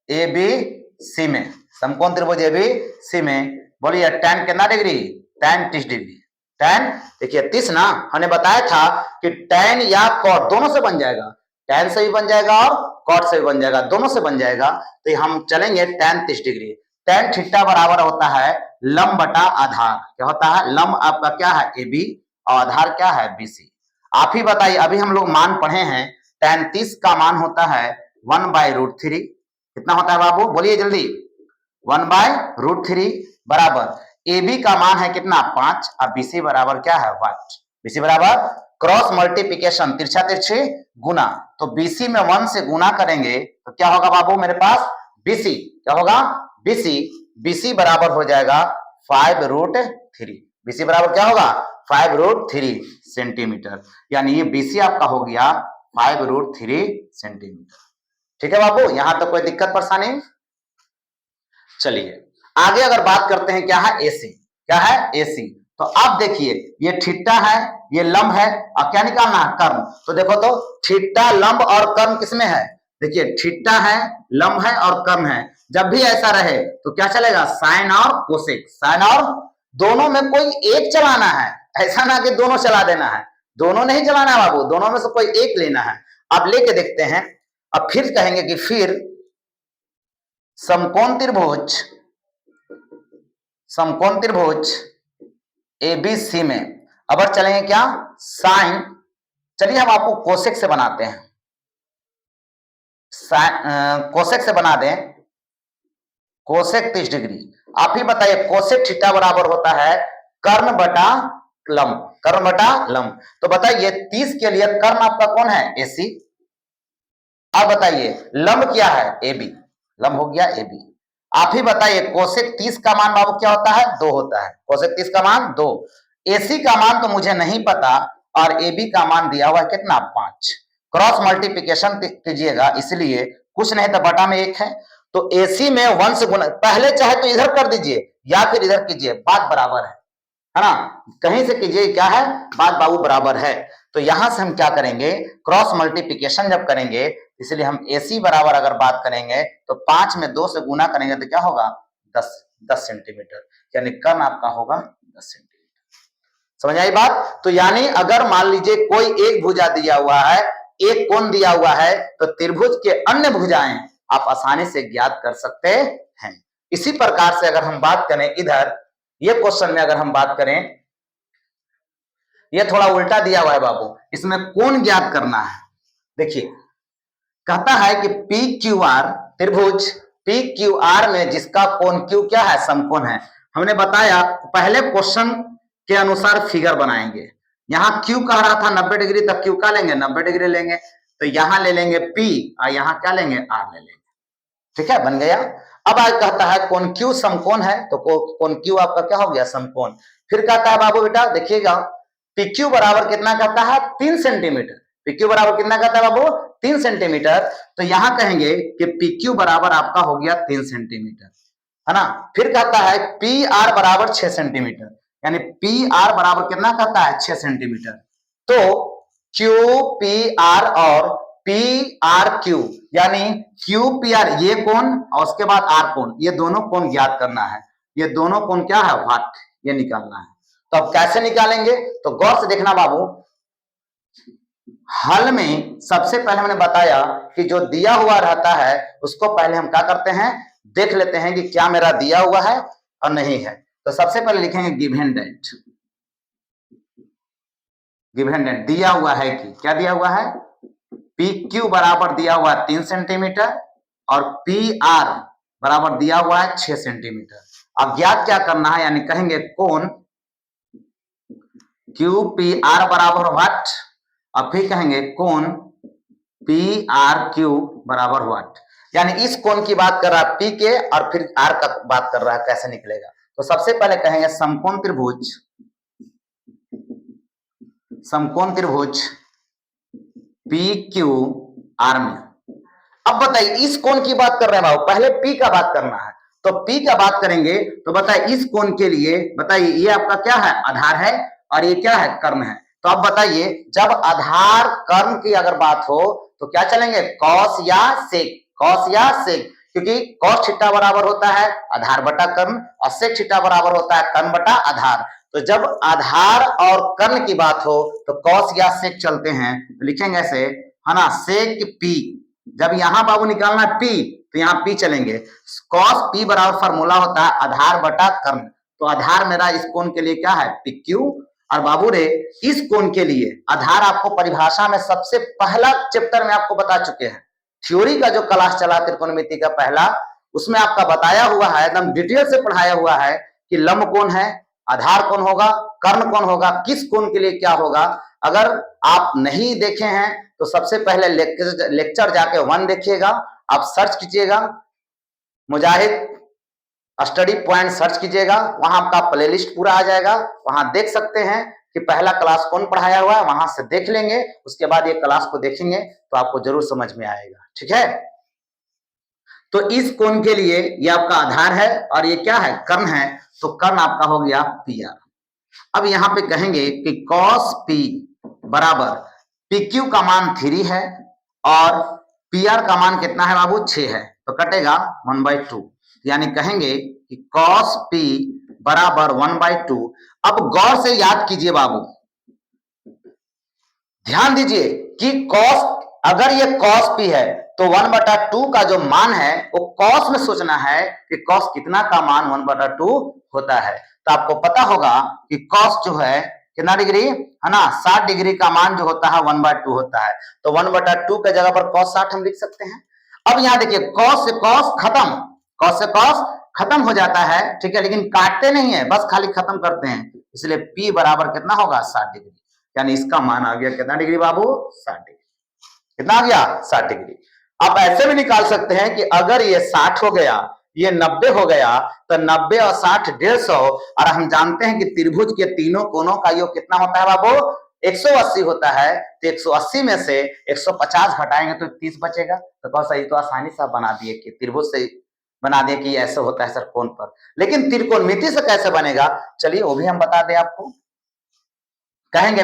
ए बी सी में, समकोण त्रिभुज ए बी सी में बोलिए tan कितना डिग्री, tan 30 डिग्री। tan देखिए 30 ना, हमने बताया था कि tan या कॉट दोनों से बन जाएगा, tan से भी बन जाएगा और कॉट से भी बन जाएगा, दोनों से बन जाएगा, तो हम चलेंगे tan 30 डिग्री। tan थीटा बराबर होता है लंब बटा आधार, क्या होता है, लंब आपका क्या है ए बी और आधार क्या है बी सी। आप ही बताइए, अभी हम लोग मान पढ़े हैं tan 30 का मान होता है 1/√3, कितना होता है बाबू बोलिए जल्दी, 1/√3 बराबर ए बी का मान है कितना 5 और बी सी बराबर क्या है 1, बी सी बराबर क्रॉस मल्टीप्लीकेशन तिरछा तिरछी गुना, तो बीसी में 1 से गुना करेंगे तो क्या होगा बाबू मेरे पास बीसी, क्या होगा बीसी, बीसी बराबर हो जाएगा 5√3, बीसी बराबर क्या होगा 5√3 सेंटीमीटर, यानी ये बीसी आपका हो गया 5√3 सेंटीमीटर। ठीक है बाबू, यहां तक कोई दिक्कत परेशानी। चलिए आगे अगर बात करते हैं क्या है एसी, क्या है एसी, तो अब देखिए ये थीटा है, ये लंब है और क्या निकालना है कर्ण, तो देखो तो थीटा लंब और कर्ण किसमें है, देखिए थीटा है लंब है और कर्ण है, जब भी ऐसा रहे तो क्या चलेगा साइन और कोसेक, साइन और दोनों में कोई एक चलाना है, ऐसा ना कि दोनों चला देना है, दोनों नहीं चलाना है बाबू, दोनों में से कोई एक लेना है। अब लेके देखते हैं, अब फिर कहेंगे कि फिर समकोण त्रिभुज एबीसी में अब चलेंगे क्या साइन, चलिए हम आपको कोसेक से बनाते हैं, कोसेक से बना दें, कोसेक 30 डिग्री। आप ही बताइए कोसेक थीटा बराबर होता है कर्ण बटा लंब, कर्ण बटा लंब, तो बताइए 30 के लिए कर्ण आपका कौन है एसी, अब बताइए लंब क्या है एबी, लंब हो गया एबी। आप ही बताइए कोसेक 30 का मान बाबू क्या होता है 2 होता है, कोसेक 30 का मान 2, एसी का मान तो मुझे नहीं पता और एबी का मान दिया हुआ है कितना 5, क्रॉस मल्टीप्लिकेशन कीजिएगा इसलिए कुछ नहीं तो बटा में 1 है, तो एसी में 1 से गुना, पहले चाहे तो इधर कर दीजिए या फिर इधर कीजिए, बात बराबर है ना, कहीं से कीजिए क्या है बात बाबू बराबर है, तो यहां से हम क्या करेंगे क्रॉस मल्टीप्लिकेशन जब करेंगे, इसलिए हम AC बराबर अगर बात करेंगे तो 5 में 2 से गुना करेंगे तो क्या होगा 10 सेंटीमीटर, यानी कर्ण आपका होगा 10 सेंटीमीटर। समझ आई बात, तो यानी अगर मान लीजिए कोई एक भुजा दिया हुआ है, एक कोण दिया हुआ है, तो त्रिभुज के अन्य भुजाएं आप आसानी से ज्ञात कर सकते हैं। इसी प्रकार से अगर हम बात करें इधर ये क्वेश्चन में अगर हम बात करें, ये थोड़ा उल्टा दिया हुआ है बाबू, इसमें कोण ज्ञात करना है। देखिए कहता है कि पी क्यू आर त्रिभुज पी क्यू आर में जिसका कोण क्यू क्या है समकोण है, हमने बताया पहले क्वेश्चन के अनुसार फिगर बनाएंगे, यहां क्यू कह रहा था 90 डिग्री, तक क्यू का लेंगे 90 डिग्री लेंगे, तो यहां ले लेंगे पी और यहां क्या लेंगे आर ले लेंगे, ठीक है बन गया। अब आज कहता है कोण क्यू समकोण है, तो कोण क्यू आपका क्या हो गया समकोण, फिर कहता है बाबू बेटा देखिएगा पी क्यू बराबर कितना कहता है 3 सेंटीमीटर, पी क्यू बराबर कितना कहता है बाबू 3 सेंटीमीटर, तो यहां कहेंगे कि पी क्यू बराबर आपका हो गया 3 सेंटीमीटर, है ना, फिर कहता है पी आर बराबर 6 सेंटीमीटर, यानी पी आर बराबर कितना कहता है 6 सेंटीमीटर, तो क्यू पी आर और पी आर क्यू यानी क्यू पी आर ये कोण और उसके बाद आर कोण, ये दोनों कोण ज्ञात करना है, ये दोनों कोण क्या है वाट, ये निकालना है। तो अब कैसे निकालेंगे, तो गौर से देखना बाबू, हल में सबसे पहले हमने बताया कि जो दिया हुआ रहता है उसको पहले हम क्या करते हैं देख लेते हैं कि क्या मेरा दिया हुआ है और नहीं है, तो सबसे पहले लिखेंगे गिवन डेट, गिवन डेट दिया हुआ है कि क्या दिया हुआ है पी क्यू बराबर दिया हुआ है 3 सेंटीमीटर और पी आर बराबर दिया हुआ है 6 सेंटीमीटर। अब ज्ञात क्या करना है, यानी कहेंगे कोण क्यू पी आर बराबर व्हाट, अब फिर कहेंगे कोण पी आर क्यू बराबर व्हाट, यानी इस कोण की बात कर रहा है पी के और फिर आर का बात कर रहा है कैसे निकलेगा, तो सबसे पहले कहेंगे समकोण त्रिभुज पी क्यू आर में। अब बताइए इस कोण की बात कर रहे हैं बाबू, पहले पी का बात करना है, तो P का बात करेंगे तो बताइए इस कोण के लिए, बताइए ये आपका क्या है, आधार है और ये क्या है, कर्ण है। तो अब बताइए जब आधार कर्ण की अगर बात हो तो क्या चलेंगे, कॉस या सेक, कॉस या सेक, क्योंकि कॉस थीटा बराबर होता है आधार बटा कर्ण और सेक थीटा बराबर होता है कर्ण बटा आधार। तो जब आधार और कर्ण की बात हो तो कॉस या सेक चलते हैं, तो लिखेंगे ऐसे है ना, सेक पी। जब यहां बाबू निकालना है पी तो यहाँ पी चलेंगे। कॉस पी बराबर फॉर्मूला होता है आधार बटा कर्ण, तो आधार मेरा इस कोण के लिए क्या है, पी क्यू। और बाबू रे इस कोण के लिए आधार आपको परिभाषा में सबसे पहला चैप्टर में आपको बता चुके हैं, थ्योरी का जो क्लास चला त्रिकोणमिति का पहला, उसमें आपका बताया हुआ है, एकदम डिटेल से पढ़ाया हुआ है कि लंब कोण है, आधार कौन होगा, कर्ण कौन होगा, किस कोण के लिए क्या होगा। अगर आप नहीं देखे हैं तो सबसे पहले लेक्चर जाके 1 देखिएगा, आप सर्च कीजिएगा मुजाहिद स्टडी पॉइंट सर्च कीजिएगा, वहां आपका प्लेलिस्ट पूरा आ जाएगा, वहां देख सकते हैं कि पहला क्लास कौन पढ़ाया हुआ है, वहां से देख लेंगे, उसके बाद ये क्लास को देखेंगे तो आपको जरूर समझ में आएगा। ठीक है, तो इस कोण के लिए ये आपका आधार है और ये क्या है, कर्ण है, तो कर्ण आपका हो गया पी आर। अब यहाँ पे कहेंगे कि कॉस पी बराबर पी क्यू का मान 3 है और पी आर का मान कितना है बाबू, 6 है, तो कटेगा 1/2, यानी कहेंगे कि कॉस पी बराबर 1/2। अब गौर से याद कीजिए बाबू, ध्यान दीजिए कि कॉस, अगर ये कॉस पी है तो 1/2 का जो मान है वो कॉस में सोचना है कि कॉस कितना का मान 1/2 होता है। तो आपको पता होगा कि कॉस जो है कितना डिग्री है ना, 60 डिग्री का मान जो होता है 1/2 होता है, तो 1/2 के जगह पर कॉस 60 हम लिख सकते हैं। अब यहां देखिए कॉस से कॉस खत्म, कॉस से कॉस खत्म हो जाता है, ठीक है, लेकिन काटते नहीं है, बस खाली खत्म करते हैं, इसलिए P बराबर कितना होगा, 60 डिग्री, यानी इसका मान आ गया कितना डिग्री बाबू, 60 डिग्री। कितना आ गया, 60 डिग्री। आप ऐसे भी निकाल सकते हैं कि अगर ये 60 हो गया, ये 90 हो गया, तो 90 और 60 150, और हम जानते हैं कि त्रिभुज के तीनों कोनों का योग कितना होता है बाबू, 180 होता है, तो 180 में से 150 घटाएंगे तो 30 बचेगा। तो कौन सा, ये तो आसानी से बना दिए कि त्रिभुज से बना दिए कि ऐसे होता है सर कोण पर, लेकिन त्रिकोणमिति से कैसे बनेगा, चलिए वो भी हम बता दें आपको। कहेंगे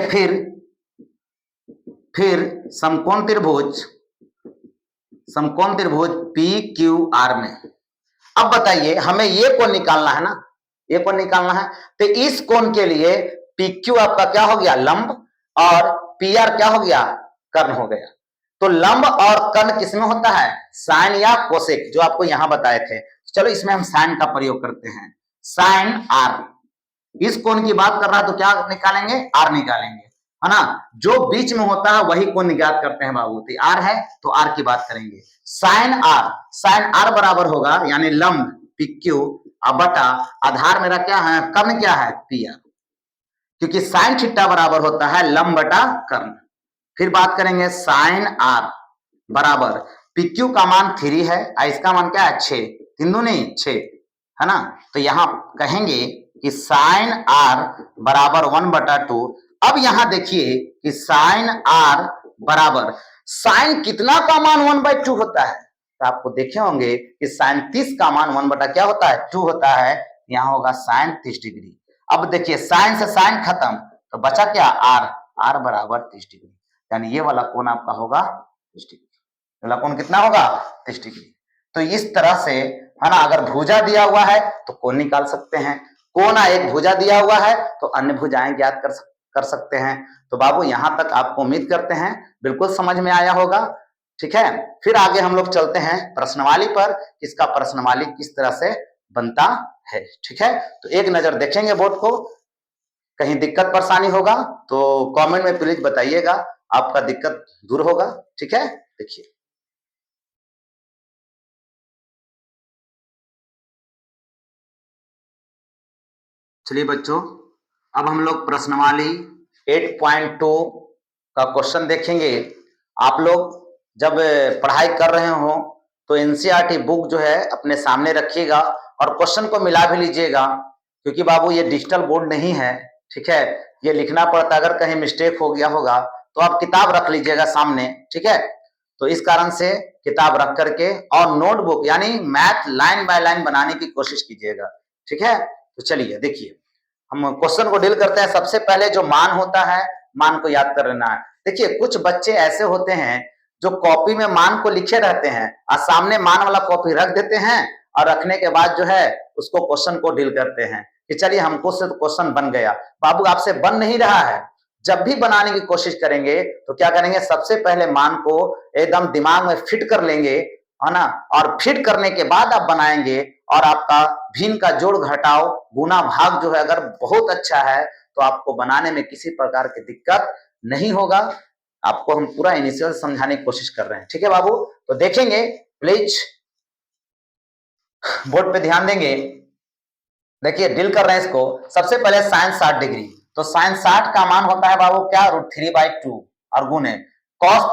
फिर समकोण त्रिभुज पी क्यू आर में, अब बताइए हमें ये कोण निकालना है ना, ये कोण निकालना है, तो इस कोण के लिए पी क्यू आपका क्या हो गया, लंब, और पी आर क्या हो गया, कर्ण हो गया। तो लंब और कर्ण किसमें होता है, साइन या कोसेक, जो आपको यहां बताए थे। चलो इसमें हम साइन का प्रयोग करते हैं, साइन आर, इस कोण की बात कर रहा है तो क्या निकालेंगे, आर निकालेंगे, है ना, जो बीच में होता है वही कोण ज्ञात करते हैं बाबू, तो आर है तो आर की बात करेंगे। साइन आर बराबर होगा, यानी लंब पी क्यू बटा आधार मेरा क्या है, कर्ण क्या है, पी आर, क्योंकि साइन थीटा बराबर होता है लंब बटा कर्ण। फिर बात करेंगे साइन आर बराबर पी क्यू का मान 3 है और इसका मान क्या है, 6, 3 दूनी 6, है ना, तो यहां कहेंगे कि साइन आर बराबर 1/2। अब यहां देखिए कि साइन आर बराबर, साइन कितना का मान 1/2 होता है, तो आपको देखे होंगे कि साइन 30 का मान 1 क्या होता है, 2 होता है, यहां होगा साइन 30 डिग्री। अब देखिए साइन से साइन खत्म, तो बचा क्या, आर बराबर 30 डिग्री, यानी ये वाला कोण आपका होगा 30 डिग्री, वाला कोण कितना होगा, 30 डिग्री। तो इस तरह से, है ना, अगर भुजा दिया हुआ है तो कोण निकाल सकते हैं, कोना एक भुजा दिया हुआ है तो अन्य भुजाएं ज्ञात कर सकते हैं। तो बाबू यहां तक आपको उम्मीद करते हैं बिल्कुल समझ में आया होगा। ठीक है, फिर आगे हम लोग चलते हैं प्रश्नवाली पर, इसका प्रश्नवाली किस तरह से बनता है। ठीक है, तो एक नजर देखेंगे बोर्ड को, कहीं दिक्कत परेशानी होगा तो कमेंट में प्लीज बताइएगा, आपका दिक्कत दूर होगा। ठीक है, देखिए चलिए बच्चों, अब हम लोग प्रश्नवाली 8.2 का क्वेश्चन देखेंगे। आप लोग जब पढ़ाई कर रहे हो तो एनसीईआरटी बुक जो है अपने सामने रखिएगा और क्वेश्चन को मिला भी लीजिएगा, क्योंकि बाबू ये डिजिटल बोर्ड नहीं है। ठीक है, ये लिखना पड़ता, अगर कहीं मिस्टेक हो गया होगा तो आप किताब रख लीजिएगा सामने। ठीक है, तो इस कारण से किताब रख करके और नोटबुक यानी मैथ लाइन बाय लाइन बनाने की कोशिश कीजिएगा। ठीक है, तो चलिए देखिए हम क्वेश्चन को डील करते हैं। सबसे पहले जो मान होता है, मान को याद कर लेना है। देखिए कुछ बच्चे ऐसे होते हैं जो कॉपी में मान को लिखे रहते हैं और सामने मान वाला कॉपी रख देते हैं और रखने के बाद जो है उसको क्वेश्चन को डील करते हैं कि चलिए हमको से क्वेश्चन बन गया। बाबू आपसे बन नहीं रहा है। जब भी बनाने की कोशिश करेंगे तो क्या करेंगे, सबसे पहले मान को एकदम दिमाग में फिट कर लेंगे, है ना, और फिट करने के बाद आप बनाएंगे और आपका भिन्न का जोड़ घटाव गुना भाग जो है अगर बहुत अच्छा है तो आपको बनाने में किसी प्रकार की दिक्कत नहीं होगा। आपको हम पूरा इनिशियल समझाने की कोशिश कर रहे हैं। ठीक है बाबू, तो देखेंगे प्लीज बोर्ड पे ध्यान देंगे। देखिए डील कर रहे हैं इसको। सबसे पहले साइन 60 डिग्री, तो साइन 60 का मान होता है बाबू क्या, √3/2 और गुने cos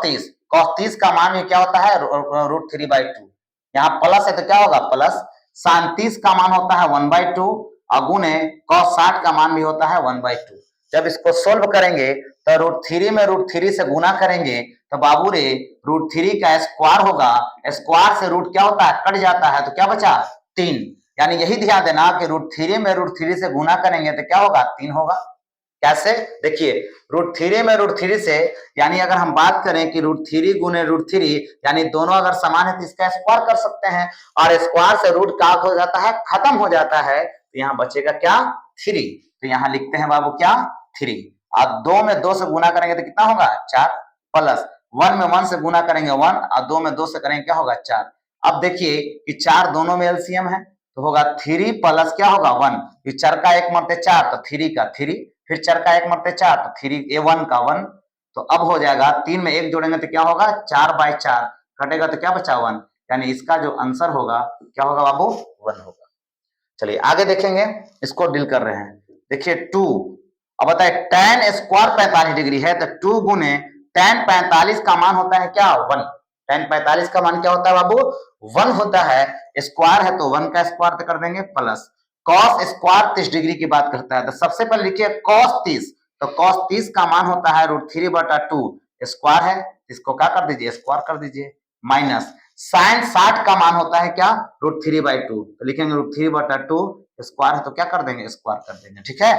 30 का मान भी क्या होता है √3/2। यहाँ प्लस है तो क्या होगा प्लस, साइन 30 का मान होता है 1/2 और गुने cos 60 का मान भी होता है 1/2। जब इसको सोल्व करेंगे तो √3 में √3 से गुना करेंगे तो बाबू रे √3 का स्क्वायर होगा, स्क्वायर से रूट क्या होता है कट जाता है तो क्या बचा 3। यानी यही ध्यान देना कि √3 में √3 से गुना करेंगे तो क्या होगा 3 होगा। कैसे, देखिए √3 में √3 से, यानी अगर हम बात करें कि √3 गुने √3 यानी दोनों अगर समान है तो इसका स्क्वायर कर सकते हैं और स्क्वायर से रूट का हो जाता है खत्म हो जाता है तो यहाँ बचेगा क्या 3। तो यहाँ लिखते हैं बाबू क्या 3 और 2 में 2 से गुना करेंगे तो कितना होगा 4 प्लस 1 में 1 से गुना करेंगे 1 और 2 में 2 से करेंगे क्या होगा 4। अब देखिए कि 4 दोनों में एलसीएम है तो होगा 3 प्लस क्या होगा 1, चार का एक मरते 4 तो 3 का 3, फिर 4 का एक मरते 4 तो 3 1 का 1। तो अब हो जाएगा 3 में 1 जोड़ेंगे तो क्या होगा 4/4 कटेगा तो क्या बचा 1। यानी इसका जो आंसर होगा क्या होगा बाबू 1 होगा। चलिए आगे देखेंगे, इसको डील कर रहे हैं। देखिए 2, अब बताए tan स्क्वायर 45 डिग्री है तो 2 गुने tan 45 का मान होता है क्या 1। tan 45 का मान क्या होता है बाबू 1 होता है, स्क्वायर है तो 1 का स्क्वायर कर देंगे प्लस cos स्क्वायर 30 डिग्री की बात करता है तो सबसे पहले लिखिए cos 30, तो cos 30 का मान होता है √3/2, स्क्वायर है इसको क्या कर दीजिए स्क्वायर कर दीजिए, माइनस साइन 60 का मान होता है क्या √3/2 तो लिखेंगे √3/2, स्क्वायर है तो क्या कर देंगे स्क्वायर कर देंगे। ठीक है,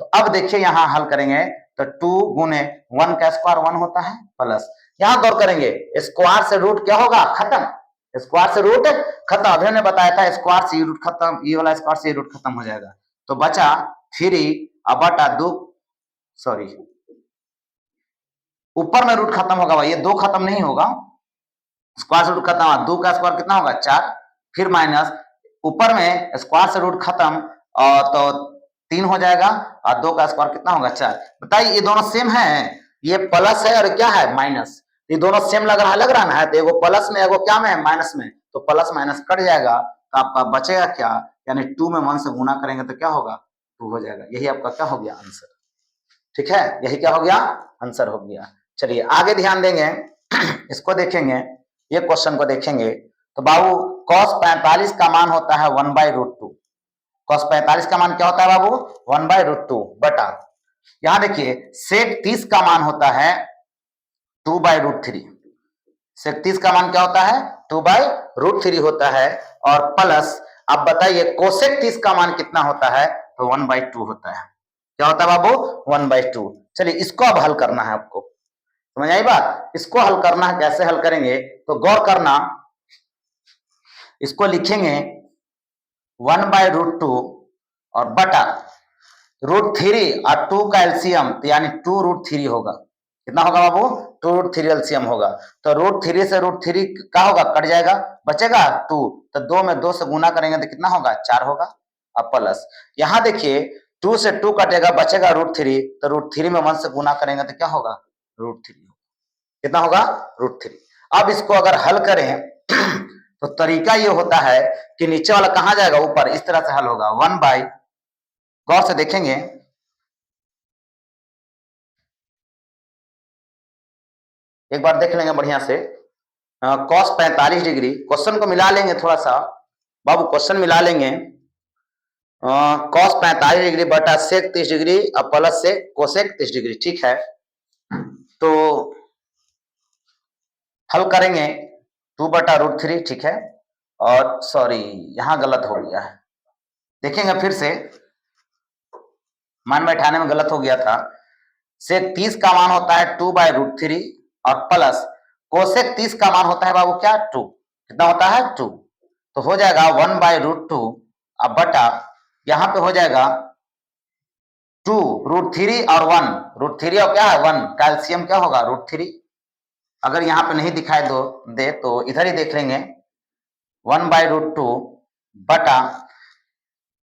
तो अब देखिए यहां हल करेंगे तो 2 गुने 1 का स्क्वायर 1 होता है प्लस, यहां गौर करेंगे स्क्वायर से रूट क्या होगा खत्म, स्क्वायर से रूट खत्म। अभी हमने बताया था स्क्वायर से रूट खत्म, ये वाला स्क्वायर से रूट खत्म हो जाएगा तो बचा 3/2, सॉरी ऊपर में रूट खत्म होगा भाई, ये 2 खत्म नहीं होगा, स्क्वायर से रूट खत्म 2 का स्क्वायर कितना होगा 4, फिर माइनस ऊपर में स्क्वायर से रूट खत्म और तो 3 हो जाएगा और 2 का स्क्वायर कितना होगा 4। बताइए ये दोनों सेम है, ये प्लस है और क्या है माइनस, ये दोनों सेम लग रहा है तो एगो प्लस में एगो क्या में है माइनस में, तो प्लस माइनस कट जाएगा तो आपका बचेगा क्या, यानी 2 में 1 से गुना करेंगे तो क्या होगा 2 हो जाएगा। यही आपका क्या हो गया आंसर। ठीक है, यही क्या हो गया आंसर हो गया। चलिए आगे ध्यान देंगे इसको देखेंगे, ये क्वेश्चन को देखेंगे तो बाबू cos 45 का मान होता है 1/√2, cos 45 का मान क्या होता है बाबू 1/√2 बटा, यहां देखिए sec 30 का मान होता है 2/√3, sec 30 का मान क्या होता है 2/√3 होता है और प्लस अब बताइए कोसेक 30 का मान कितना होता है तो 1/2 होता है। क्या होता है बाबू 1/2। चलिए इसको अब हल करना है, आपको समझ आई बात, इसको हल करना है। कैसे हल करेंगे तो गौर करना, इसको लिखेंगे 1/√2 और बटा √3 और 2 का एलसीएम तो यानी 2√3 होगा, कितना होगा बाबू 2√3 एलसीएम होगा तो √3 से √3 का होगा कट जाएगा बचेगा 2, तो 2 में 2 से गुना करेंगे तो कितना होगा 4 होगा और प्लस यहां देखिए 2 से 2 कटेगा बचेगा √3, तो √3 में 1 से गुना करेंगे तो क्या होगा √3, कितना होगा √3। अब इसको अगर हल करें तो तरीका ये होता है कि नीचे वाला कहां जाएगा ऊपर, इस तरह से हल होगा 1/, गौर से देखेंगे एक बार देख लेंगे बढ़िया से, cos 45 डिग्री, क्वेश्चन को मिला लेंगे थोड़ा सा बाबू, क्वेश्चन मिला लेंगे, cos 45 डिग्री बटा sec 30 डिग्री और प्लस से कोसेक 30 डिग्री। ठीक है, तो हल करेंगे 2/√3, ठीक है। और सॉरी, यहां गलत हो गया है, देखेंगे फिर से, मान बैठाने में गलत हो गया था। सेक 30 का मान होता है 2/√3 और प्लस कोसेक 30 का मान होता है बाबू क्या 2, कितना होता है 2, तो हो जाएगा 1/√2 अब बटा यहां पे हो जाएगा 2√3 और 1, √3 और क्या है 1, कैल्शियम क्या होगा √3। अगर यहां पे नहीं दिखाई दे तो इधर ही देख लेंगे, 1/√2 बटा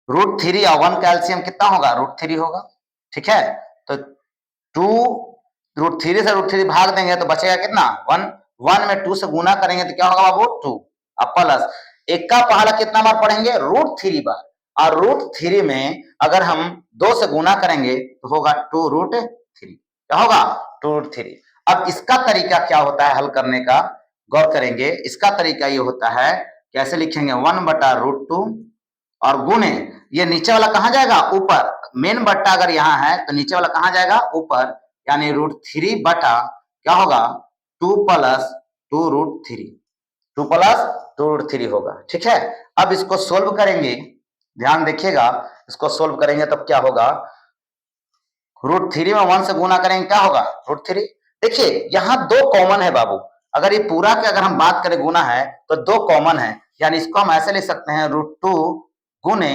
√3 और 1 कैल्शियम कितना होगा √3 होगा, ठीक है। तो 2√3 से √3 भाग देंगे तो बचेगा कितना 1, 1 में 2 से गुना करेंगे तो क्या होगा बाबू 2, अब प्लस एक का पहला कितना बार पढ़ेंगे √3 बार, और √3 में अगर हम 2 से गुना करेंगे तो होगा 2√3, क्या होगा 2√3। अब इसका तरीका क्या होता है हल करने का, गौर करेंगे। इसका तरीका ये होता है, कैसे लिखेंगे 1/√2 और गुणे ये नीचे वाला कहां जाएगा ऊपर, मेन बट्टा अगर यहाँ है तो नीचे वाला कहां जाएगा ऊपर, यानी √3 बटा क्या होगा 2 + 2√3, 2 + 2√3 होगा, ठीक है। अब इसको सोल्व करेंगे, ध्यान देखिएगा, इसको सोल्व करेंगे तब क्या होगा, √3 में 1 से गुना करेंगे क्या होगा √3। देखिए यहाँ 2 कॉमन है बाबू, अगर ये पूरा के अगर हम बात करें गुना है तो 2 कॉमन है, यानी इसको हम ऐसे लिख सकते हैं √2 गुने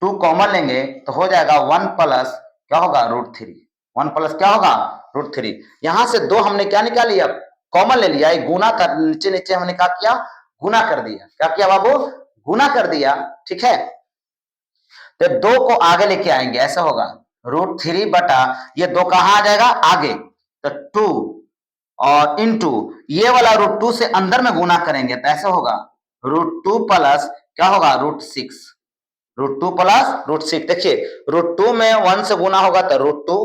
2 कॉमन लेंगे तो हो जाएगा 1 + क्या होगा √3, 1 + क्या होगा √3। यहां से 2 हमने क्या निकाल लिया कॉमन ले लिया, गुना था, नीचे नीचे हमने क्या किया गुना कर दिया, क्या किया बाबू गुना कर दिया, ठीक है। तो 2 को आगे लेके आएंगे, ऐसा होगा √3 बटा ये 2 कहां आ जाएगा आगे, तो 2 और इंटू ये वाला √2 से अंदर में गुना करेंगे तो ऐसा होगा √2 + क्या होगा √6, √2 + √6। देखिए √2 में 1 से गुना होगा तो √2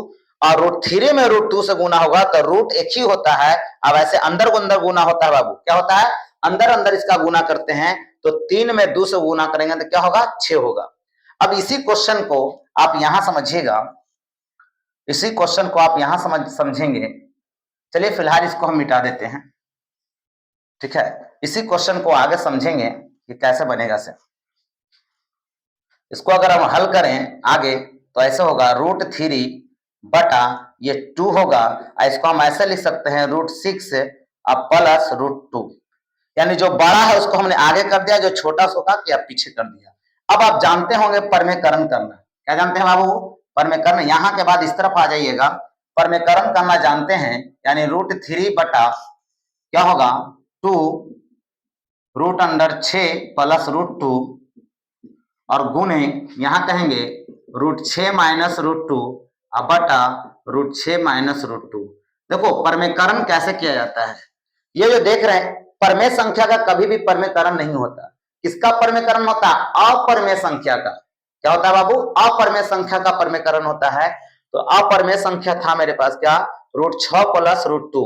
और √3 में √2 से गुना होगा तो रूट एक ही होता है। अब ऐसे अंदर गुना होता है बाबू, क्या होता है अंदर अंदर इसका गुना करते हैं, तो 3 में 2 से गुना करेंगे तो क्या होगा 6 होगा। अब इसी क्वेश्चन को आप यहां समझिएगा, इसी क्वेश्चन को आप यहां समझेंगे। चलिए फिलहाल इसको हम मिटा देते हैं, ठीक है। इसी क्वेश्चन को आगे समझेंगे कि कैसे बनेगा से। इसको अगर हम हल करें आगे तो ऐसे होगा √3 बटा ये 2 होगा, इसको हम ऐसे लिख सकते हैं √6 अब प्लस √2, यानी जो बड़ा है उसको हमने आगे कर दिया, जो छोटा सा किया पीछे कर दिया। अब आप जानते होंगे परमेकरण करना, क्या जानते हैं बाबू परमेकरण, यहां के बाद इस तरफ आ जाइएगा, परमेकरण करना जानते हैं, यानी √3 बटा क्या होगा 2 √6 प्लस √2 और गुणे यहां कहेंगे √6 माइनस √2 अब बटा √6 माइनस √2। देखो परमेकरण कैसे किया जाता है, ये जो देख रहे हैं परमेय संख्या का कभी भी परमेकरण नहीं होता, किसका परमेकरण होता है अपरमेय संख्या का, क्या होता है बाबू अपरमेय संख्या का परमेकरण होता है। तो अपरमेय संख्या था मेरे पास क्या √6 प्लस √2,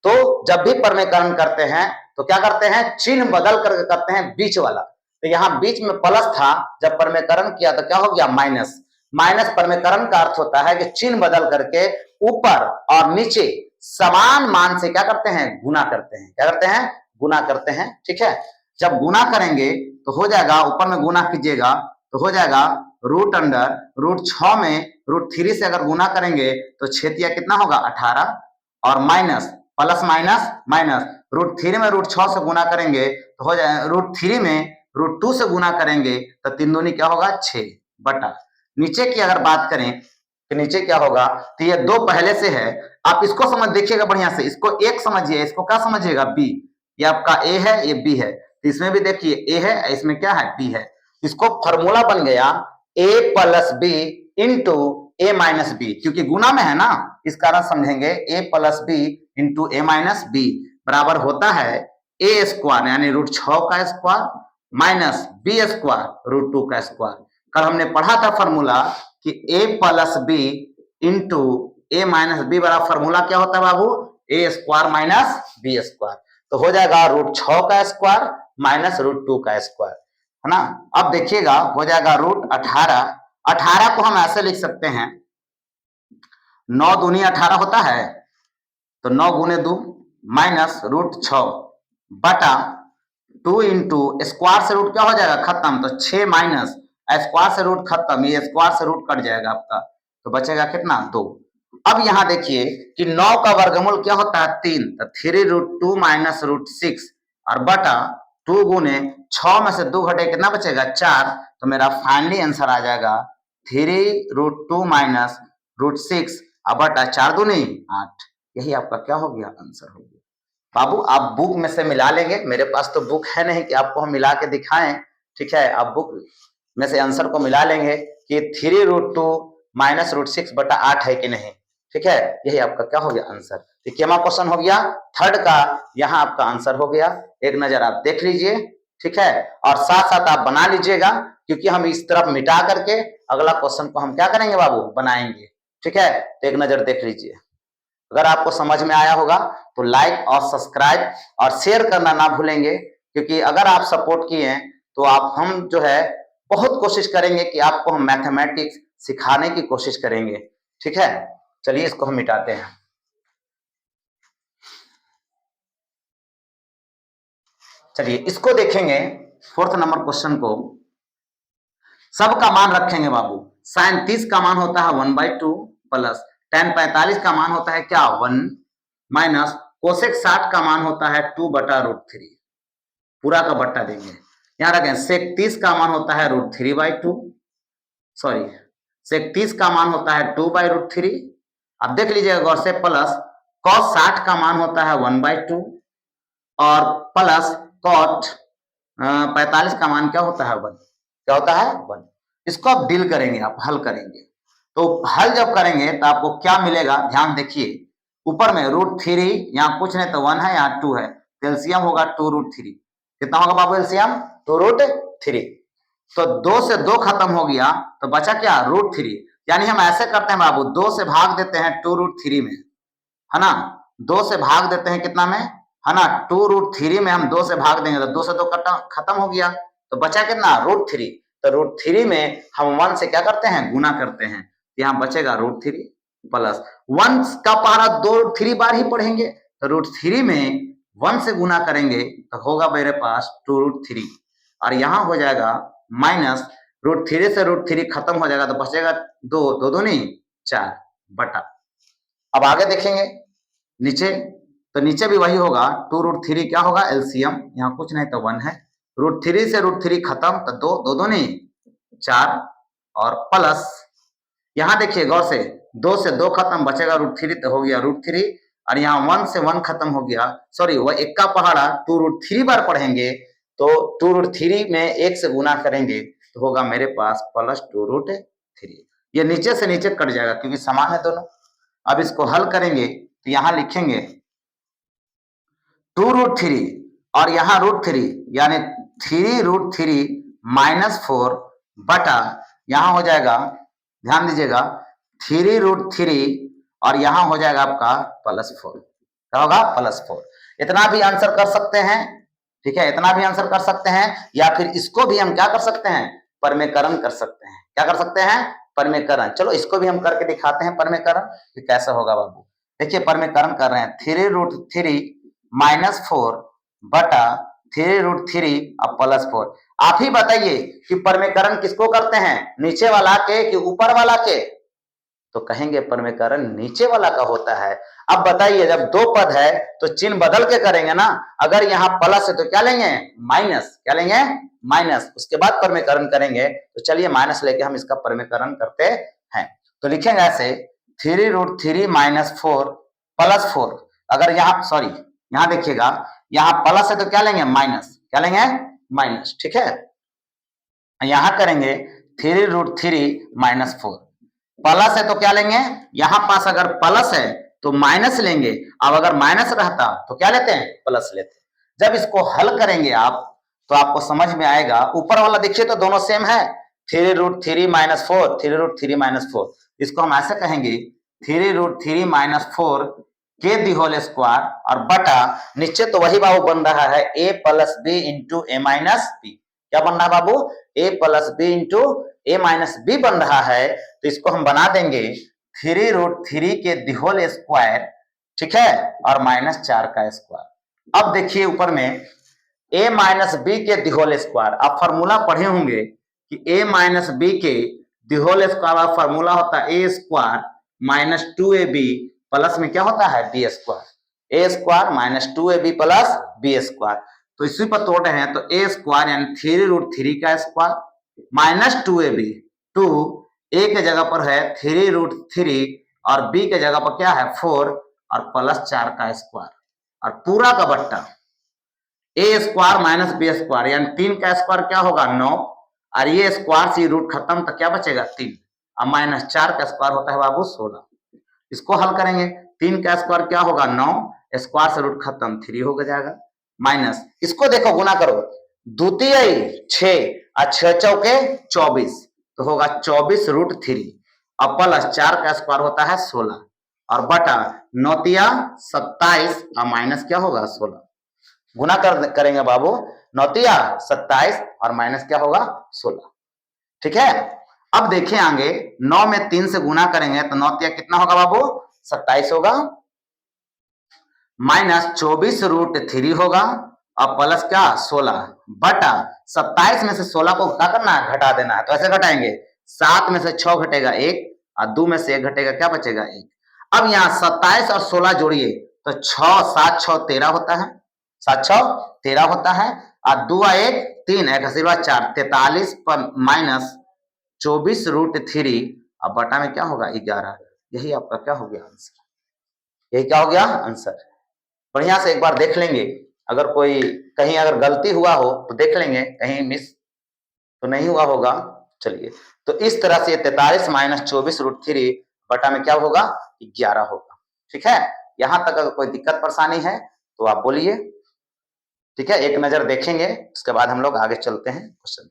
तो जब भी परमेकरण करते हैं तो क्या करते हैं चिन्ह बदल करके करते हैं बीच वाला, तो यहाँ बीच में प्लस था, जब परमेकरण किया तो क्या हो गया माइनस, माइनस परमेकरण का अर्थ होता है कि चिन्ह बदल करके ऊपर और नीचे समान मान से क्या करते हैं गुना करते हैं, क्या करते हैं गुना करते हैं, ठीक है। जब गुना करेंगे तो हो जाएगा, ऊपर में गुना कीजिएगा तो हो जाएगा √6 में √3 से अगर गुना करेंगे तो छेतिया कितना होगा 18 और माइनस प्लस माइनस माइनस √3 में √6 से गुना करेंगे तो हो जाए √3 में √2 से गुना करेंगे तो 3 दूनी क्या होगा 6 बटा नीचे की अगर बात करें तो नीचे क्या होगा, तो ये 2 पहले से है, आप इसको समझ देखिएगा बढ़िया से, इसको एक समझिए, इसको क्या समझिएगा बी, ये आपका ए है ये बी है, तो इसमें भी देखिए ए है इसमें क्या है बी है, इसको फॉर्मूला बन गया a + b into a minus B, क्योंकि गुना में है ना इस कारण समझेंगे a + b into a minus B बराबर होता है a² यानी √6 का स्क्वायर माइनस b² √2 का स्क्वायर। कल हमने पढ़ा था फॉर्मूला कि a + b into a minus B बराबर फॉर्मूला क्या होता है बाबू a² माइनस b², तो हो जाएगा √6 का स्क्वायर माइनस √2 का स्क्वायर, है ना। अब देखिएगा हो जाएगा √18, 18 को हम ऐसे लिख सकते हैं 9 दूनी 18 होता है, तो 9 गुने 2 माइनस रूट 6 बटा 2 इंटू स्क्वायर से रूट क्या हो जाएगा खत्म, तो 6 माइनस स्क्वायर से रूट खत्म, ये स्क्वायर से रूट कट जाएगा आपका, तो बचेगा कितना 2। अब यहां देखिए कि 9 का वर्गमूल क्या होता है 3, तो 3 रूट 2 माइनस रूट 6 और बटा 2 गुने 6 में से 2 घटे कितना बचेगा 4, तो मेरा फाइनली आंसर आ जाएगा 3 रूट 2 माइनस रूट 6 और बटा 4 दूनी 8। यही आपका क्या हो गया आंसर हो गया। बाबू आप बुक में से मिला लेंगे, मेरे पास तो बुक है नहीं कि आपको हम मिला के दिखाएं, ठीक है, आप बुक में से आंसर को मिला लेंगे कि 3 रूट 2 माइनस रूट 6 बटा 8 है कि नहीं, ठीक है, यही आपका क्या हो गया आंसर। तो क्या क्वेश्चन हो गया थर्ड का, यहाँ आपका आंसर हो गया, एक नजर आप देख लीजिए, ठीक है, और साथ साथ आप बना लीजिएगा, क्योंकि हम इस तरफ मिटा करके अगला क्वेश्चन को हम क्या करेंगे बाबू बनाएंगे, ठीक है, तो एक नजर देख लीजिए। अगर आपको समझ में आया होगा तो लाइक और सब्सक्राइब और शेयर करना ना भूलेंगे, क्योंकि अगर आप सपोर्ट किए तो आप हम जो है बहुत कोशिश करेंगे कि आपको हम मैथमेटिक्स सिखाने की कोशिश करेंगे, ठीक है। चलिए इसको हम मिटाते हैं। चलिए इसको देखेंगे, फोर्थ नंबर क्वेश्चन को, सबका मान रखेंगे बाबू, साइन 30 का मान होता है 1/2 प्लस tan 45 का मान होता है क्या 1 माइनस कोसेक 60 का मान होता है 2/√3, पूरा का बट्टा देंगे। यहां रखें सेक 30 का मान होता है √3/2, सॉरी सेक 30 का मान होता है 2/√3। अब देख लीजिएगा गौर से, प्लस cos 60 का मान होता है 1/2 और प्लस cot 45 का मान क्या होता है 1, क्या होता है 1। इसको आप डील करेंगे, आप हल करेंगे, तो हल जब करेंगे तो आपको क्या मिलेगा ध्यान देखिए, ऊपर में √3, यहाँ कुछ नहीं तो 1 है, यहाँ 2 है, एलसीएम होगा 2√3, कितना होगा बाबू एलसीएम 2√3, तो 2 से 2 खत्म हो गया तो बचा क्या √3, यानी हम ऐसे करते हैं बाबू 2 से भाग देते हैं 2√3 में, है ना, 2 से भाग देते हैं कितना में, है ना, 2√3 में हम 2 से भाग देंगे तो 2 से 2 खत्म हो गया, तो बचा कितना √3, तो √3 में हम 1 से क्या करते हैं गुना करते हैं, यहाँ बचेगा √3 प्लस 1 का पहाड़ा 2-3 बार ही पढ़ेंगे, तो √3 में 1 से गुना करेंगे तो होगा मेरे पास 2√3 और यहाँ हो जाएगा माइनस √3 से √3 खत्म हो जाएगा तो बचेगा 2, 2 दूनी 4 बटा। अब आगे देखेंगे नीचे, तो नीचे भी वही होगा 2√3 क्या होगा एलसीएम, यहाँ कुछ नहीं तो 1 है, √3 से √3 खत्म तो 2, 2 दूनी 4 और प्लस यहाँ देखिए गौर से 2 से 2 खत्म बचेगा √3 तो हो गया √3 और यहाँ 1 से 1 खत्म हो गया, सॉरी वह एक का पहाड़ा 2√3 बार पढ़ेंगे तो 2√3 में 1 से गुना करेंगे तो होगा मेरे पास प्लस 2√3, ये नीचे से नीचे कट जाएगा क्योंकि समान है दोनों। अब इसको हल करेंगे तो यहाँ लिखेंगे 2√3 और यहाँ √3 यानी 3√3 माइनस 4 बटा यहाँ हो जाएगा, ध्यान दीजिएगा 3√3 और यहाँ हो जाएगा आपका +4, क्या होगा +4। इतना भी आंसर कर सकते हैं, ठीक है, इतना भी आंसर कर सकते हैं, या फिर इसको भी हम क्या कर सकते हैं परमेकरण कर सकते हैं, क्या कर सकते हैं परमेकरण। चलो इसको भी हम करके दिखाते हैं परमेकरण कि कैसे होगा बाबू। देखिए परमेकरण कर रहे हैं 3√3 माइनस 4 बटा 3√3 और +4। आप ही बताइए कि परमेकरण किसको करते हैं, नीचे वाला के कि ऊपर वाला के, तो कहेंगे परमेकरण नीचे वाला का होता है। अब बताइए जब दो पद है तो चिन्ह बदल के करेंगे ना, अगर यहाँ प्लस है तो क्या लेंगे माइनस, क्या लेंगे माइनस, उसके बाद परमेकरण करेंगे, तो चलिए माइनस लेके हम इसका परमेकरण करते हैं। तो लिखेंगे ऐसे 3√3 माइनस 4 +4, अगर यहाँ सॉरी यहाँ देखिएगा यहाँ प्लस है तो क्या लेंगे माइनस, क्या लेंगे माइनस, ठीक है, यहां करेंगे 3√3 माइनस 4, प्लस है तो क्या लेंगे, यहां पास अगर प्लस है तो माइनस लेंगे, अब अगर माइनस रहता तो क्या लेते हैं प्लस लेते। जब इसको हल करेंगे आप तो आपको समझ में आएगा, ऊपर वाला देखिए तो दोनों सेम है 3√3 माइनस 4, 3√3 माइनस 4, इसको हम ऐसे कहेंगे 3√3 माइनस 4 के दी होल स्क्वायर और बटा नीचे तो वही बाबू बन रहा है a plus B into A minus B, क्या बन रहा है बाबू a plus B into A minus B बन रहा है, तो इसको हम बना देंगे 3√3 के दी होल स्क्वायर ठीक है, और -4 का स्क्वायर। अब देखिए ऊपर में a माइनस बी के दी होल स्क्वायर। आप फॉर्मूला पढ़े होंगे कि a माइनस बी के दी होल स्क्वायर का फॉर्मूला होता है a square minus 2ab plus में क्या होता है b square. a square minus 2ab plus b square. तो इसी पर तोड़ रहे हैं तो a स्क्वायर यानी 3√3 का स्क्वायर माइनस 2ab, 2 a के जगह पर है 3√3 और b के जगह पर क्या है 4 और प्लस 4 का स्क्वायर और पूरा का बट्टा ए स्क्वायर माइनस बी स्क्वायर यानी 3 का स्क्वायर क्या होगा 9 और ये स्क्वायर से रूट खत्म तो क्या बचेगा 3 और -4 का स्क्वायर होता है बाबू 16। इसको हल करेंगे 3 का स्क्वायर क्या होगा 9 स्क्वायर से रूट खत्म 3 हो जाएगा माइनस इसको देखो गुना करो द्वितीय 6 और 6 चौके 24 तो होगा 24√3 और प्लस 4 का स्क्वायर होता है 16 और बटा 9 तिया 27 और माइनस क्या होगा 16 गुना करेंगे बाबू 9 तिया 27 और माइनस क्या होगा 16। ठीक है, अब देखें आगे 9 में 3 से गुना करेंगे तो 9 तिया कितना होगा बाबू 27 होगा माइनस 24√3 होगा और प्लस क्या 16 बटा 27 में से 16 को क्या करना है घटा देना है। तो ऐसे घटाएंगे 7 में से 6 घटेगा 1 और 2 में से 1 घटेगा क्या बचेगा 1। अब यहाँ 27 और 16 जोड़िए तो 6 7 6 13 होता है 7 6 13 होता है और 2 1 3 1 4 43 पर माइनस 24√3 और बटा में क्या होगा 11। यही आपका क्या हो गया आंसर, यही क्या हो गया आंसर। बढ़िया से एक बार देख लेंगे, अगर कोई कहीं अगर गलती हुआ हो तो देख लेंगे, कहीं मिस तो नहीं हुआ होगा। चलिए तो इस तरह से 43 माइनस 24√3 बटा में क्या होगा 11 होगा। ठीक है, यहां तक अगर कोई दिक्कत परेशानी है तो आप बोलिए। ठीक है, एक नजर देखेंगे उसके बाद हम लोग आगे चलते हैं क्वेश्चन।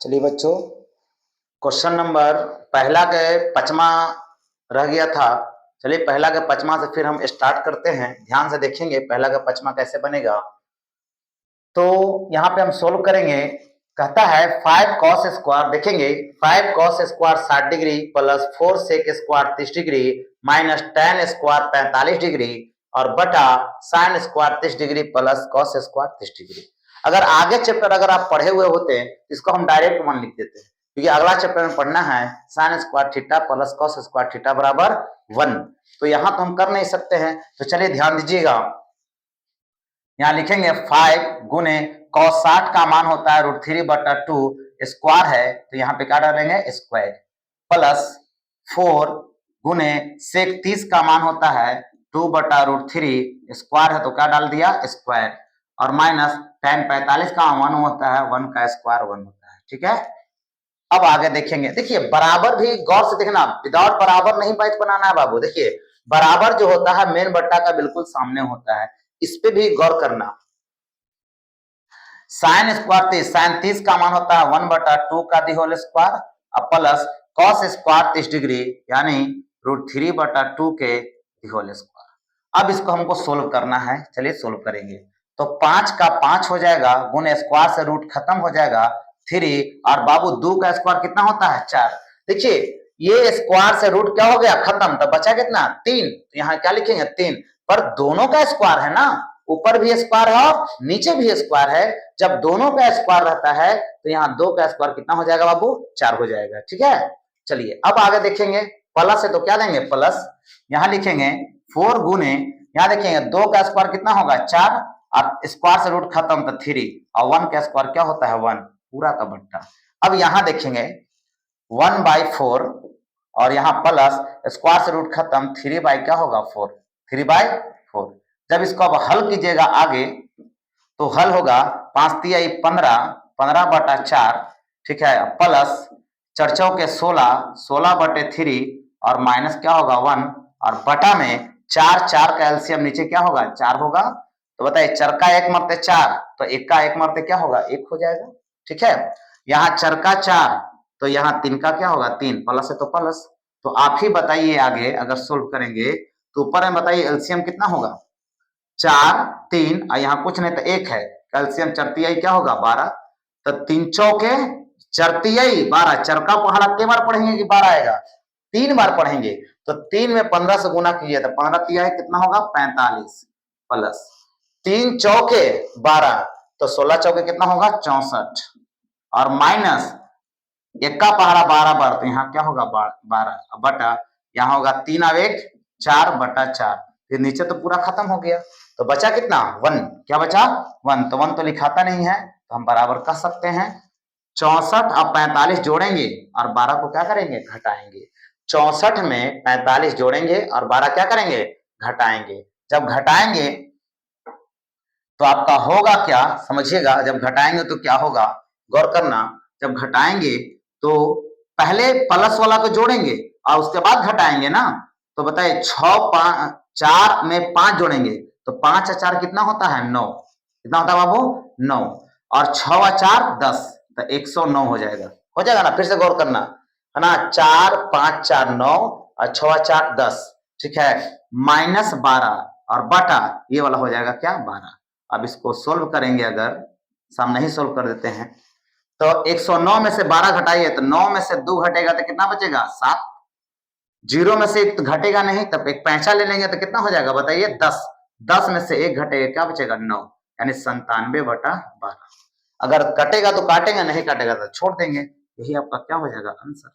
चलिए बच्चों, क्वेश्चन नंबर पहला के 5वां रह गया था। चलिए पहला के 5वां से फिर हम स्टार्ट करते हैं, ध्यान से देखेंगे पहला का 5वां कैसे बनेगा। तो यहाँ पे हम सोल्व करेंगे। कहता है 5 cos स्क्वायर, देखेंगे 5 cos square 60 degree plus 4 sec square 30 degree minus tan square 45 degree और बटा sin square 30 degree plus cos square 30 degree. अगर आगे चैप्टर अगर आप पढ़े हुए होते हैं इसको हम डायरेक्ट 1 लिख देते हैं, क्योंकि अगला चैप्टर में पढ़ना है sin square theta plus cos square theta बराबर 1। तो यहाँ तो हम कर नहीं सकते हैं, तो चलिए ध्यान दीजिएगा, यहाँ लिखेंगे 5 गुने cos 60 का मान होता है √3/2 स्क्वायर है तो यहाँ पे क्या डालेंगे स्क्वायर प्लस 4 गुने sec 30 का मान होता है 2/√3 स्क्वायर है तो क्या डाल दिया स्क्वायर और माइनस tan 45 का मान होता है 1 का स्क्वायर 1 होता है। ठीक है, अब आगे देखेंगे। देखिए बराबर भी गौर से देखना, विदाउट बराबर नहीं बैच बनाना है बाबू। देखिए बराबर जो होता है मेन बट्टा का बिल्कुल सामने होता है, इस पे भी गौर करना। साइन स्क्वायर 30, साइन 30 का मान होता है 1/2 का दी होल स्क्वायर और प्लस कॉस स्क्वायर 30 डिग्री यानी √3/2 के दी होल स्क्वायर। अब इसको हमको सोल्व करना है, चलिए सोल्व करेंगे। तो 5 का 5 हो जाएगा गुने स्क्वायर से रूट खत्म हो जाएगा 3 और बाबू 2 का स्क्वायर कितना होता है 4। देखिए ये स्क्वायर से रूट क्या हो गया खत्म, तो बचा कितना 3, तो यहाँ क्या लिखेंगे 3, पर दोनों का स्क्वायर है ना, ऊपर भी स्क्वायर है और नीचे भी स्क्वायर है। जब दोनों का स्क्वायर रहता है तो यहाँ 2 का स्क्वायर कितना हो जाएगा बाबू 4 हो जाएगा। ठीक है, चलिए अब आगे देखेंगे। प्लस है तो क्या देंगे प्लस, यहाँ लिखेंगे 4 गुने, यहाँ देखेंगे 2 का स्क्वायर कितना होगा 4 और स्क्वायर से रूट खत्म तो 3 और 1 का स्क्वायर क्या होता है 1 पूरा का बट्टा। अब यहाँ देखेंगे 1/4 और यहाँ प्लस स्क्वायर से रूट खत्म 3 क्या होगा 4, 3/4। जब इसको अब हल कीजिएगा आगे तो हल होगा 5 तिया 15, 15/4। ठीक है, प्लस 4 चौके 16, 16/3 और माइनस क्या होगा 1 और बटा में 4, 4 का एलसीएम नीचे क्या होगा 4 होगा। तो बताइए 4 का 1 मरते 4 तो 1 का 1 मरते क्या होगा 1 हो जाएगा। ठीक है, यहाँ 4 का 4 तो यहाँ 3 का क्या होगा 3, प्लस है तो प्लस। तो आप ही बताइए आगे अगर सोल्व करेंगे तो ऊपर में बताइए एलसीएम कितना होगा 4 3 और यहाँ कुछ नहीं तो 1 है, कैल्शियम 4 तिया क्या होगा 12, तो 3 चौके चरतियई 12, चर का पहाड़ा के बार पढ़ेंगे कि 12 आएगा, 3 बार पढ़ेंगे। तो 3 में 15 से गुना कीजिए तो 15 तिया है कितना होगा 45 प्लस 3 चौके 12 तो 16 चौके कितना होगा 64 और माइनस एक का पहाड़ा 12 बार तो यहाँ क्या होगा 12 बटा यहाँ होगा 3 अब 1 4/4 फिर नीचे तो पूरा खत्म हो गया तो बचा कितना 1, क्या बचा 1, तो 1 तो लिखाता नहीं है तो हम बराबर कह सकते हैं 64 अब 45 जोड़ेंगे और 12 को क्या करेंगे घटाएंगे। 64 में 45 जोड़ेंगे और 12 क्या करेंगे घटाएंगे। जब घटाएंगे तो आपका होगा क्या समझिएगा, जब घटाएंगे तो क्या होगा गौर करना। जब घटाएंगे तो पहले प्लस वाला को जोड़ेंगे और उसके बाद घटाएंगे ना। तो बताइए 4 में 5 जोड़ेंगे तो 5 और 4 कितना होता है 9, कितना होता है बाबू 9 और 6 और 4 10 तो 109 हो जाएगा ना। फिर से गौर करना है ना, 4 5 4 9 और 6 और 4 10, ठीक है, माइनस 12 और बटा ये वाला हो जाएगा क्या 12। अब इसको सोल्व करेंगे, अगर सामने ही सोल्व कर देते हैं तो 109 में से 12 घटाइए तो 9 में से 2 घटेगा तो कितना बचेगा 7, 0 में से 1 तो घटेगा नहीं तब एक पैंचा ले लेंगे तो कितना हो जाएगा बताइए 10, 10 में से 1 घटेगा क्या बचेगा 9, यानी 97/12। अगर कटेगा तो काटेंगे, नहीं काटेगा तो छोड़ देंगे, यही आपका क्या हो जाएगा आंसर,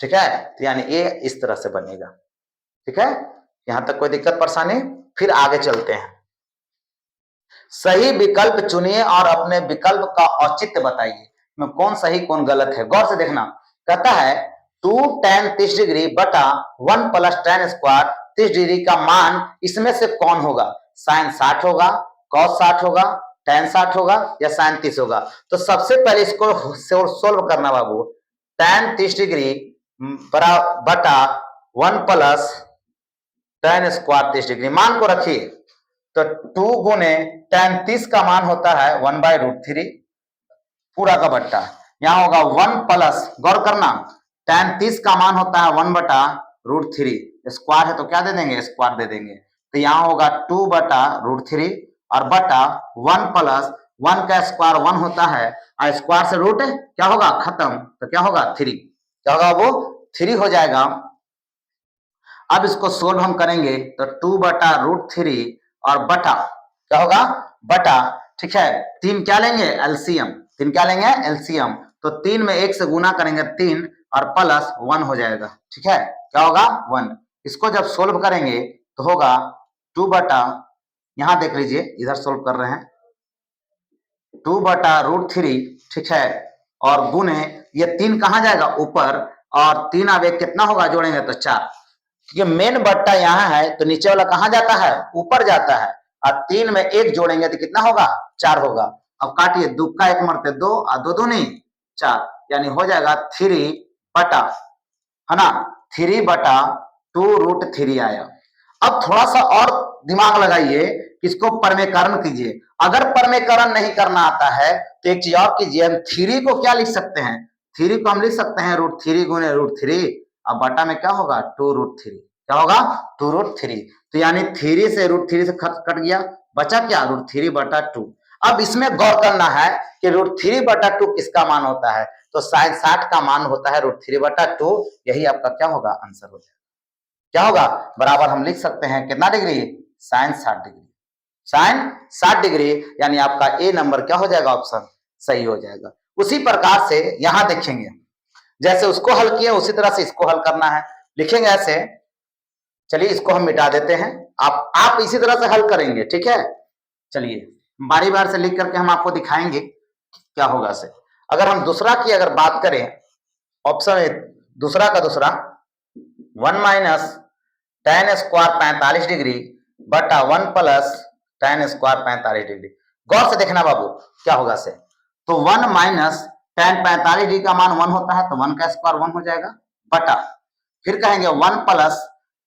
ठीक है। तो यानी ये इस तरह से बनेगा, ठीक है। यहां तक कोई दिक्कत परेशानी, फिर आगे चलते हैं। सही विकल्प चुनिए और अपने विकल्प का औचित्य बताइए, में कौन सही कौन गलत है। गौर से देखना, कहता है 2 tan 30 डिग्री बटा 1 + tan स्क्वायर 30 डिग्री का मान इसमें से कौन होगा, sin 60 होगा, cos 60 होगा, tan 60 होगा या sin 30 होगा। तो सबसे पहले इसको सोल्व करना बाबू, tan 30 डिग्री बटा 1 + tan स्क्वायर 30 डिग्री मान को रखिए तो 2 गुने tan 30 का मान होता है 1/√3 पूरा का बट्टा, यहां होगा 1 + गौर करना tan 30 का मान होता है 1/√3, स्क्वायर है तो क्या दे देंगे स्क्वायर दे देंगे, तो यहां होगा 2/√3 और बटा 1 + 1 का स्क्वायर 1 होता है और स्क्वायर से रूट क्या होगा खत्म तो क्या होगा 3, क्या होगा वो 3 हो जाएगा। अब इसको सोल्व हम करेंगे तो 2/√3 और बटा क्या होगा बटा, ठीक है, 3 क्या लेंगे एलसीएम, 3 क्या लेंगे एलसीएम, तो 3 में 1 से गुना करेंगे 3 और प्लस 1 हो जाएगा, ठीक है, क्या होगा 1। इसको जब सोल्व करेंगे तो होगा 2 यहां देख लीजिए इधर सोल्व कर रहे हैं 2/√3, ठीक है, और गुने ये 3 कहां जाएगा ऊपर और 3 अब 1 कितना होगा जोड़ेंगे तो 4, क्योंकि मेन बट्टा यहाँ है तो नीचे वाला कहां जाता है ऊपर जाता है और 3 में 1 जोड़ेंगे तो कितना होगा 4 होगा। अब काटिए 2 का 1 मरते 2 और 2 दूनी 4, यानी हो जाएगा 3 बटा है ना 3/2√3 आया। अब थोड़ा सा और दिमाग लगाइए, इसको परमेकरण कीजिए। अगर परमेकरण नहीं करना आता है तो एक चीज और कीजिए, हम 3 को क्या लिख सकते हैं, 3 को हम लिख सकते हैं √3 गुने √3 अब बटा में क्या होगा 2√3, क्या होगा 2√3, तो यानी 3 से √3 से कट गया, बचा क्या √3/2। अब इसमें गौर करना है कि √3/2 किसका मान होता है, तो sin 60 का मान होता है √3/2, यही आपका क्या होगा आंसर हो जाएगा, क्या होगा बराबर हम लिख सकते हैं कितना degree sin 60 degree, sin 60 degree, यानी आपका ए नंबर क्या हो जाएगा ऑप्शन सही हो जाएगा। उसी प्रकार से यहां देखेंगे, जैसे उसको हल किया उसी तरह से इसको हल करना है, लिखेंगे ऐसे, चलिए इसको हम मिटा देते हैं, आप इसी तरह से हल करेंगे, ठीक है। चलिए बारी बार से लिख करके हम आपको दिखाएंगे क्या होगा से। अगर हम दूसरा की अगर बात करें, ऑप्शन दूसरा का दूसरा 1 - tan स्क्वायर 45 डिग्री बटा 1 + tan स्क्वायर 45 डिग्री। गौर से देखना बाबू क्या होगा से, तो 1 - tan 45 डिग्री का मान 1 होता है तो 1 का स्क्वायर 1 हो जाएगा, बटा फिर कहेंगे 1 +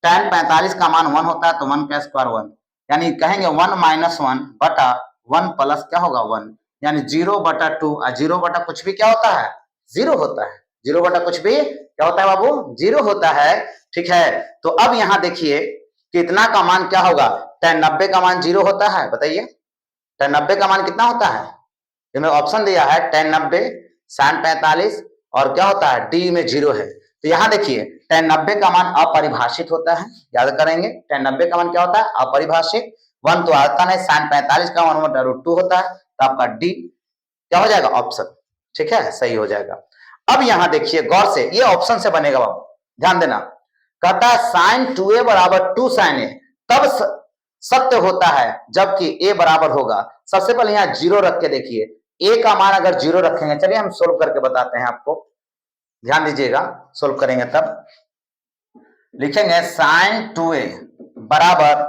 tan 45 का मान 1 होता है तो 1 का स्क्वायर 1, यानी कहेंगे 1 - 1 बटा 1 प्लस क्या होगा 1, यानी 0/2 और 0 बटा कुछ भी क्या होता है 0 होता है, 0 बटा कुछ भी क्या होता है बाबू 0 होता है, ठीक है। तो अब यहां देखिए कितना का मान क्या होगा, tan 90 का मान 0 होता है, बताइए tan 90 का मान कितना होता है, इसमें ऑप्शन दिया है tan 90 sin 45 और क्या होता है डी में 0 है। तो यहाँ देखिए tan 90 का मान अपरिभाषित होता है, याद करेंगे tan 90 का मान क्या होता है अपरिभाषित, 1 तो आता नहीं, sin 45 का मान √2 होता है, तो आपका डी क्या हो जाएगा ऑप्शन, ठीक है सही हो जाएगा। अब यहाँ देखिए गौर से, ये ऑप्शन से बनेगा बाबू, ध्यान देना, कहता है sin 2a बराबर 2 sin a तब सत्य होता है जबकि a बराबर होगा। सबसे पहले यहाँ 0 रख के देखिए, a का मान अगर 0 रखेंगे, चलिए हम सोल्व करके बताते हैं आपको, ध्यान दीजिएगा, सोल्व करेंगे तब लिखेंगे sin 2a बराबर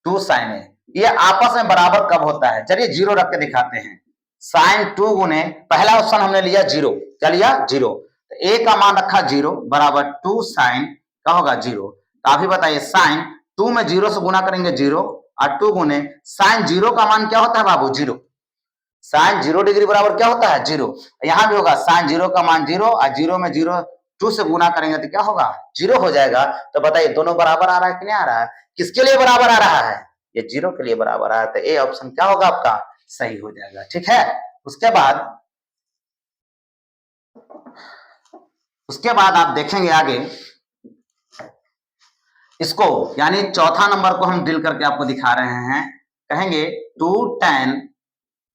2 sin a, ये आपस में बराबर कब होता है, चलिए 0 रख के दिखाते हैं। sin 2 गुने पहला ऑप्शन हमने लिया 0, क्या लिया 0, तो a का मान रखा 0 बराबर 2 sin क्या होगा 0, तो आप ही बताइए sin 2 में 0 से गुना करेंगे 0 और 2 गुने sin 0 का मान क्या होता है बाबू 0, sin 0 डिग्री बराबर क्या होता है 0, यहां भी होगा sin 0 का मान 0 और 0 में 0 2 से गुना करेंगे तो क्या होगा 0 हो जाएगा। तो बताइए दोनों बराबर आ रहा है कि नहीं आ रहा है, किसके लिए बराबर आ रहा है, ये 0 के लिए बराबर आ रहा है, तो ए ऑप्शन क्या होगा आपका सही हो जाएगा, ठीक है। उसके बाद आप देखेंगे आगे इसको, यानी चौथा नंबर को हम डील करके आपको दिखा रहे हैं, कहेंगे 2 tan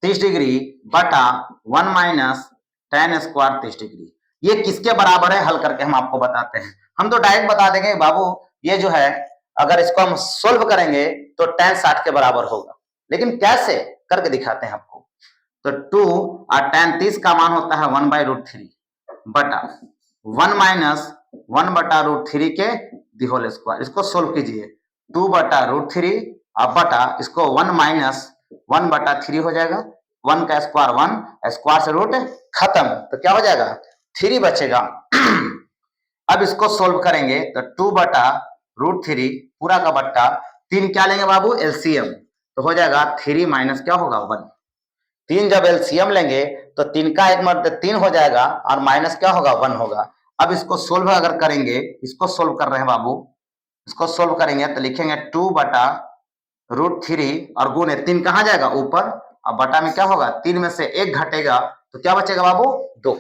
30 डिग्री बटा 1 माइनस tan स्क्वायर 30 डिग्री, ये किसके बराबर है हल करके हम आपको बताते हैं। हम तो डायरेक्ट बता देंगे बाबू, ये जो है अगर इसको हम सोल्व करेंगे तो tan 60 के बराबर होगा, लेकिन कैसे करके दिखाते हैं आपको। तो 2 और tan 30 का मान होता है 1/√3 बटा 1 माइनस 1/√3 के दी होल स्क्वायर, इसको सोल्व कीजिए, 2/√3 और बटा इसको 1 माइनस 1/3 हो जाएगा, 1 का स्क्वायर 1, स्क्वायर से रूट खत्म, तो क्या हो जाएगा 3 बचेगा। अब इसको सोल्व करेंगे तो 2/√3 पूरा का बट्टा 3 क्या लेंगे बाबू एलसीएम, तो हो जाएगा 3 माइनस क्या होगा 1, 3 जब एलसीएम लेंगे तो 3 का एक मतलब 3 हो जाएगा और माइनस क्या होगा 1 होगा। अब इसको सोल्व अगर करेंगे, इसको सोल्व कर रहे हैं बाबू, इसको सोल्व करेंगे तो लिखेंगे 2/√3 और गुने 3 कहां जाएगा ऊपर और बटा में क्या होगा 3 में से 1 घटेगा तो क्या बचेगा बाबू 2,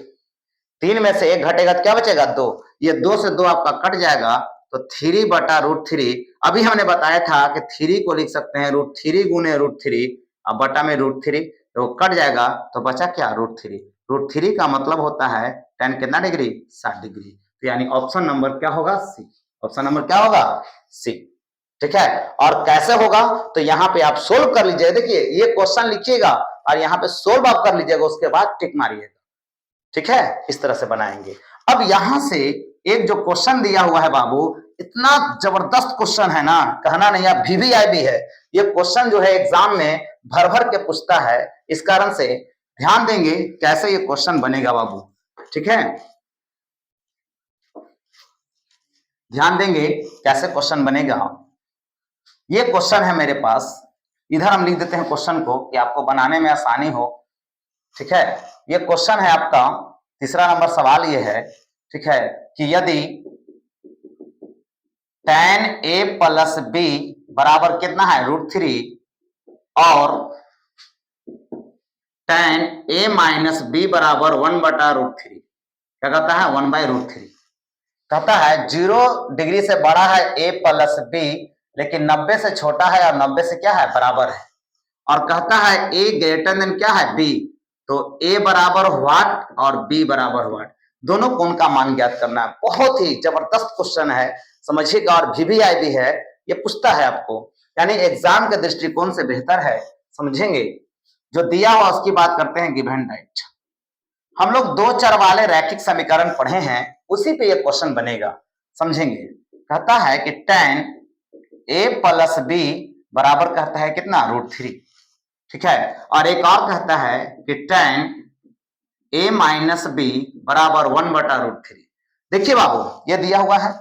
3 में से 1 घटेगा तो क्या बचेगा 2, ये 2 से 2 आपका कट जाएगा, तो 3/√3, अभी हमने बताया था कि 3 को लिख सकते हैं √3 गुने √3 और बटा में √3, तो कट जाएगा तो बचा क्या √3, √3 का मतलब होता है tan कितना डिग्री 60 डिग्री, तो यानी ऑप्शन नंबर क्या होगा सी, ऑप्शन नंबर क्या होगा सी, ठीक है। और कैसे होगा तो यहाँ पे आप सोल्व कर लीजिए, देखिए ये क्वेश्चन लिखिएगा और यहाँ पे सोल्व आप कर लीजिएगा, उसके बाद टिक मारिएगा, ठीक है, इस तरह से बनाएंगे। अब यहां से एक जो क्वेश्चन दिया हुआ है बाबू, इतना जबरदस्त क्वेश्चन है ना, कहना नहीं, आप वीवीआईबी है, ये क्वेश्चन जो है एग्जाम में भर भर के पूछता है, इस कारण से ध्यान देंगे कैसे ये क्वेश्चन बनेगा बाबू, ठीक है, ध्यान देंगे कैसे क्वेश्चन बनेगा। ये क्वेश्चन है मेरे पास, इधर हम लिख देते हैं क्वेश्चन को कि आपको बनाने में आसानी हो, ठीक है। ये क्वेश्चन है आपका, तीसरा नंबर सवाल ये है, ठीक है, कि यदि tan a प्लस b बराबर कितना है √3 और tan a माइनस b बराबर 1/√3, क्या कहता है 1/√3, कहता है 0 डिग्री से बड़ा है a प्लस b लेकिन 90 से छोटा है और 90 से क्या है बराबर है, और कहता है a ग्रेटर देन क्या है b, तो a बराबर व्हाट और b बराबर व्हाट, दोनों कोण का मान ज्ञात करना है। बहुत ही जबरदस्त क्वेश्चन है, समझिएगा, और वीवीआईबी है, ये पूछता है आपको, यानी एग्जाम के दृष्टिकोण से बेहतर है, समझेंगे। जो दिया हुआ उसकी बात करते हैं गिवन राइट, हम लोग 2 चर वाले रैखिक समीकरण पढ़े हैं, उसी पे ये क्वेश्चन बनेगा, समझेंगे। कहता है कि tan a प्लस b बराबर कहता है कितना √3, ठीक है, और एक और कहता है कि tan a माइनस b बराबर 1/√3। देखिए बाबू ये दिया हुआ है,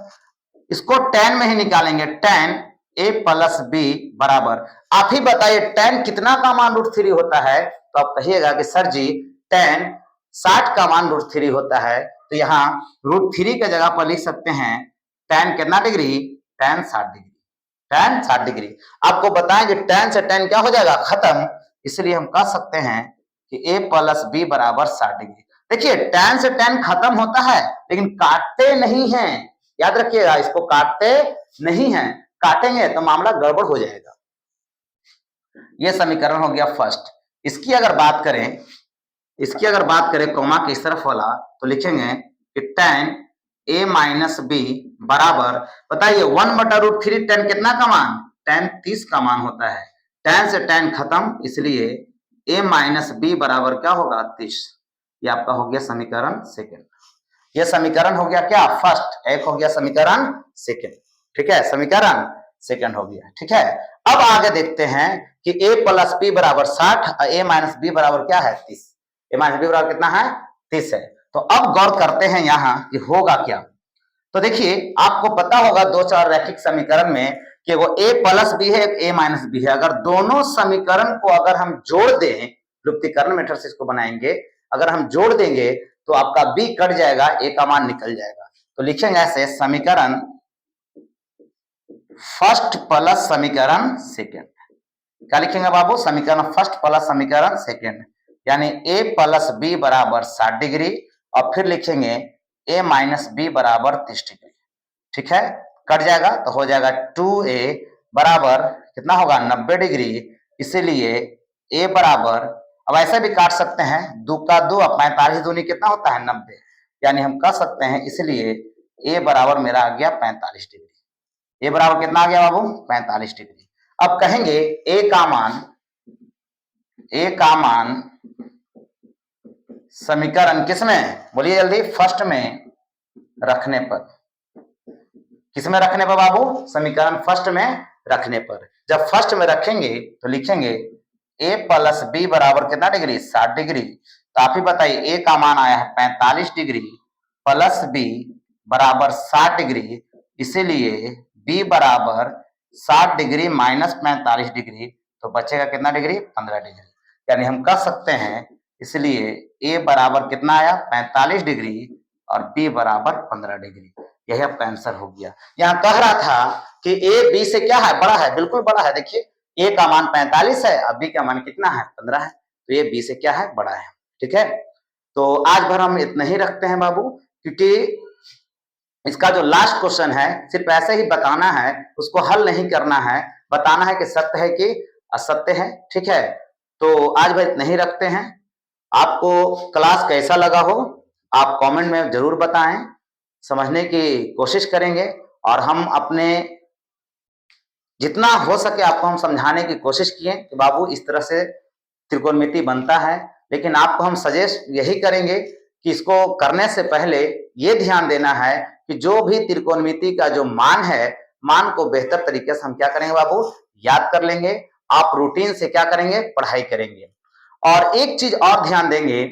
इसको tan में ही निकालेंगे, tan a प्लस b बराबर, आप ही बताइए tan कितना का मान √3 होता है, तो आप कहिएगा कि सर जी tan 60 का मान √3 होता है, तो यहाँ √3 के जगह पर लिख सकते हैं tan कितना degree, tan 60 degree, tan 60 degree. आपको बताएं कि tan से tan क्या हो जाएगा खत्म, इसलिए हम कह सकते हैं कि a प्लस b बराबर 60 डिग्री। देखिए tan से tan खत्म होता है लेकिन काटते नहीं हैं, याद रखिएगा इसको काटते नहीं हैं, काटेंगे तो मामला गड़बड़ हो जाएगा। यह समीकरण हो गया फर्स्ट। इसकी अगर बात करें कॉमा की इस तरफ वाला तो लिखेंगे कि tan a माइनस बी बराबर, बताइए 1/√3 tan कितना का मान, tan 30 का मान होता है, tan से tan खत्म इसलिए a माइनस बी बराबर क्या होगा 30। ये आपका हो गया समीकरण सेकेंड। ये समीकरण हो गया क्या फर्स्ट, एक हो गया समीकरण सेकेंड, ठीक है, समीकरण सेकेंड हो गया, ठीक है। अब आगे देखते हैं कि a प्लस बी बराबर 60 और a माइनस बी बराबर क्या है 30। a माइनस बी बराबर कितना है 30 है। तो अब गौर करते हैं यहां कि होगा क्या। तो देखिए आपको पता होगा दो चार रैखिक समीकरण में कि वो a प्लस बी है एक a माइनस बी है, अगर दोनों समीकरण को अगर हम जोड़ दें, लुप्तीकरण मेथड से इसको बनाएंगे, अगर हम जोड़ देंगे तो आपका b कट जाएगा, a का मान निकल जाएगा। तो लिखेंगे ऐसे समीकरण फर्स्ट प्लस समीकरण सेकेंड। क्या लिखेंगे बाबू, समीकरण फर्स्ट प्लस समीकरण सेकेंड, यानी a प्लस बी बराबर 60 डिग्री और फिर लिखेंगे a माइनस बी बराबर 30 डिग्री, ठीक है, कट जाएगा तो हो जाएगा 2a बराबर कितना होगा 90 डिग्री, इसीलिए a बराबर, अब ऐसे भी काट सकते हैं, 2 का 2 और 45 दूनी कितना होता है 90, यानी हम कह सकते हैं इसलिए a बराबर मेरा आ गया 45 डिग्री। a बराबर कितना आ गया बाबू 45 डिग्री। अब कहेंगे a का मान समीकरण किसमें, बोलिए जल्दी, फर्स्ट में रखने पर, किसमें रखने पर बाबू, समीकरण फर्स्ट में रखने पर। जब फर्स्ट में रखेंगे तो लिखेंगे a प्लस बी बराबर कितना डिग्री 60 डिग्री। तो आप ही बताइए a का मान आया है 45 डिग्री प्लस बी बराबर 60 डिग्री, इसीलिए b बराबर 60 डिग्री माइनस 45 डिग्री, तो बचेगा कितना डिग्री 15 डिग्री, यानी हम कह सकते हैं इसलिए a बराबर कितना आया 45 डिग्री और b बराबर 15 डिग्री। यही आपका आंसर हो गया। यहां कह रहा था कि a b से क्या है बड़ा है, बिल्कुल बड़ा है। देखिए a का मान 45 है और b का मान कितना है 15 है, तो ये b से क्या है बड़ा है, ठीक है। तो आज भर हम इतना ही रखते हैं बाबू, क्योंकि इसका जो लास्ट क्वेश्चन है सिर्फ ऐसे ही बताना है, उसको हल नहीं करना है, बताना है कि सत्य है कि असत्य है, ठीक है। तो आज भर इतना ही रखते हैं। आपको क्लास कैसा लगा हो आप कमेंट में जरूर बताएं, समझने की कोशिश करेंगे और हम अपने जितना हो सके आपको हम समझाने की कोशिश किए कि बाबू इस तरह से त्रिकोणमिति बनता है। लेकिन आपको हम सजेस्ट यही करेंगे कि इसको करने से पहले ये ध्यान देना है कि जो भी त्रिकोणमिति का जो मान है, मान को बेहतर तरीके से हम क्या करेंगे बाबू याद कर लेंगे। आप रूटीन से क्या करेंगे पढ़ाई करेंगे। और एक चीज और ध्यान देंगे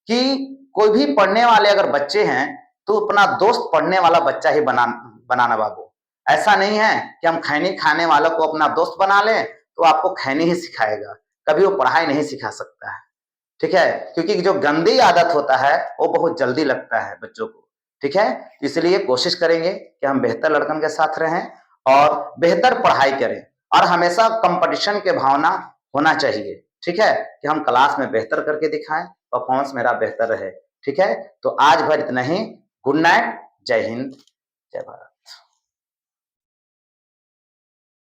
कि कोई भी पढ़ने वाले अगर बच्चे हैं तो अपना दोस्त पढ़ने वाला बच्चा ही बनाना बाबू। ऐसा नहीं है कि हम खैनी खाने वालों को अपना दोस्त बना लें तो आपको खैनी ही सिखाएगा, कभी वो पढ़ाई नहीं सिखा सकता है, ठीक है। क्योंकि जो गंदी आदत होता है वो बहुत जल्दी लगता है बच्चों को, ठीक है। इसलिए कोशिश करेंगे कि हम बेहतर लड़कन के साथ रहें और बेहतर पढ़ाई करें और हमेशा कंपटीशन के भावना होना चाहिए, ठीक है, कि हम क्लास में बेहतर करके दिखाएं, परफॉर्मेंस मेरा बेहतर रहे, ठीक है। तो आज भर इतना ही। गुड नाइट, जय हिंद, जय भारत।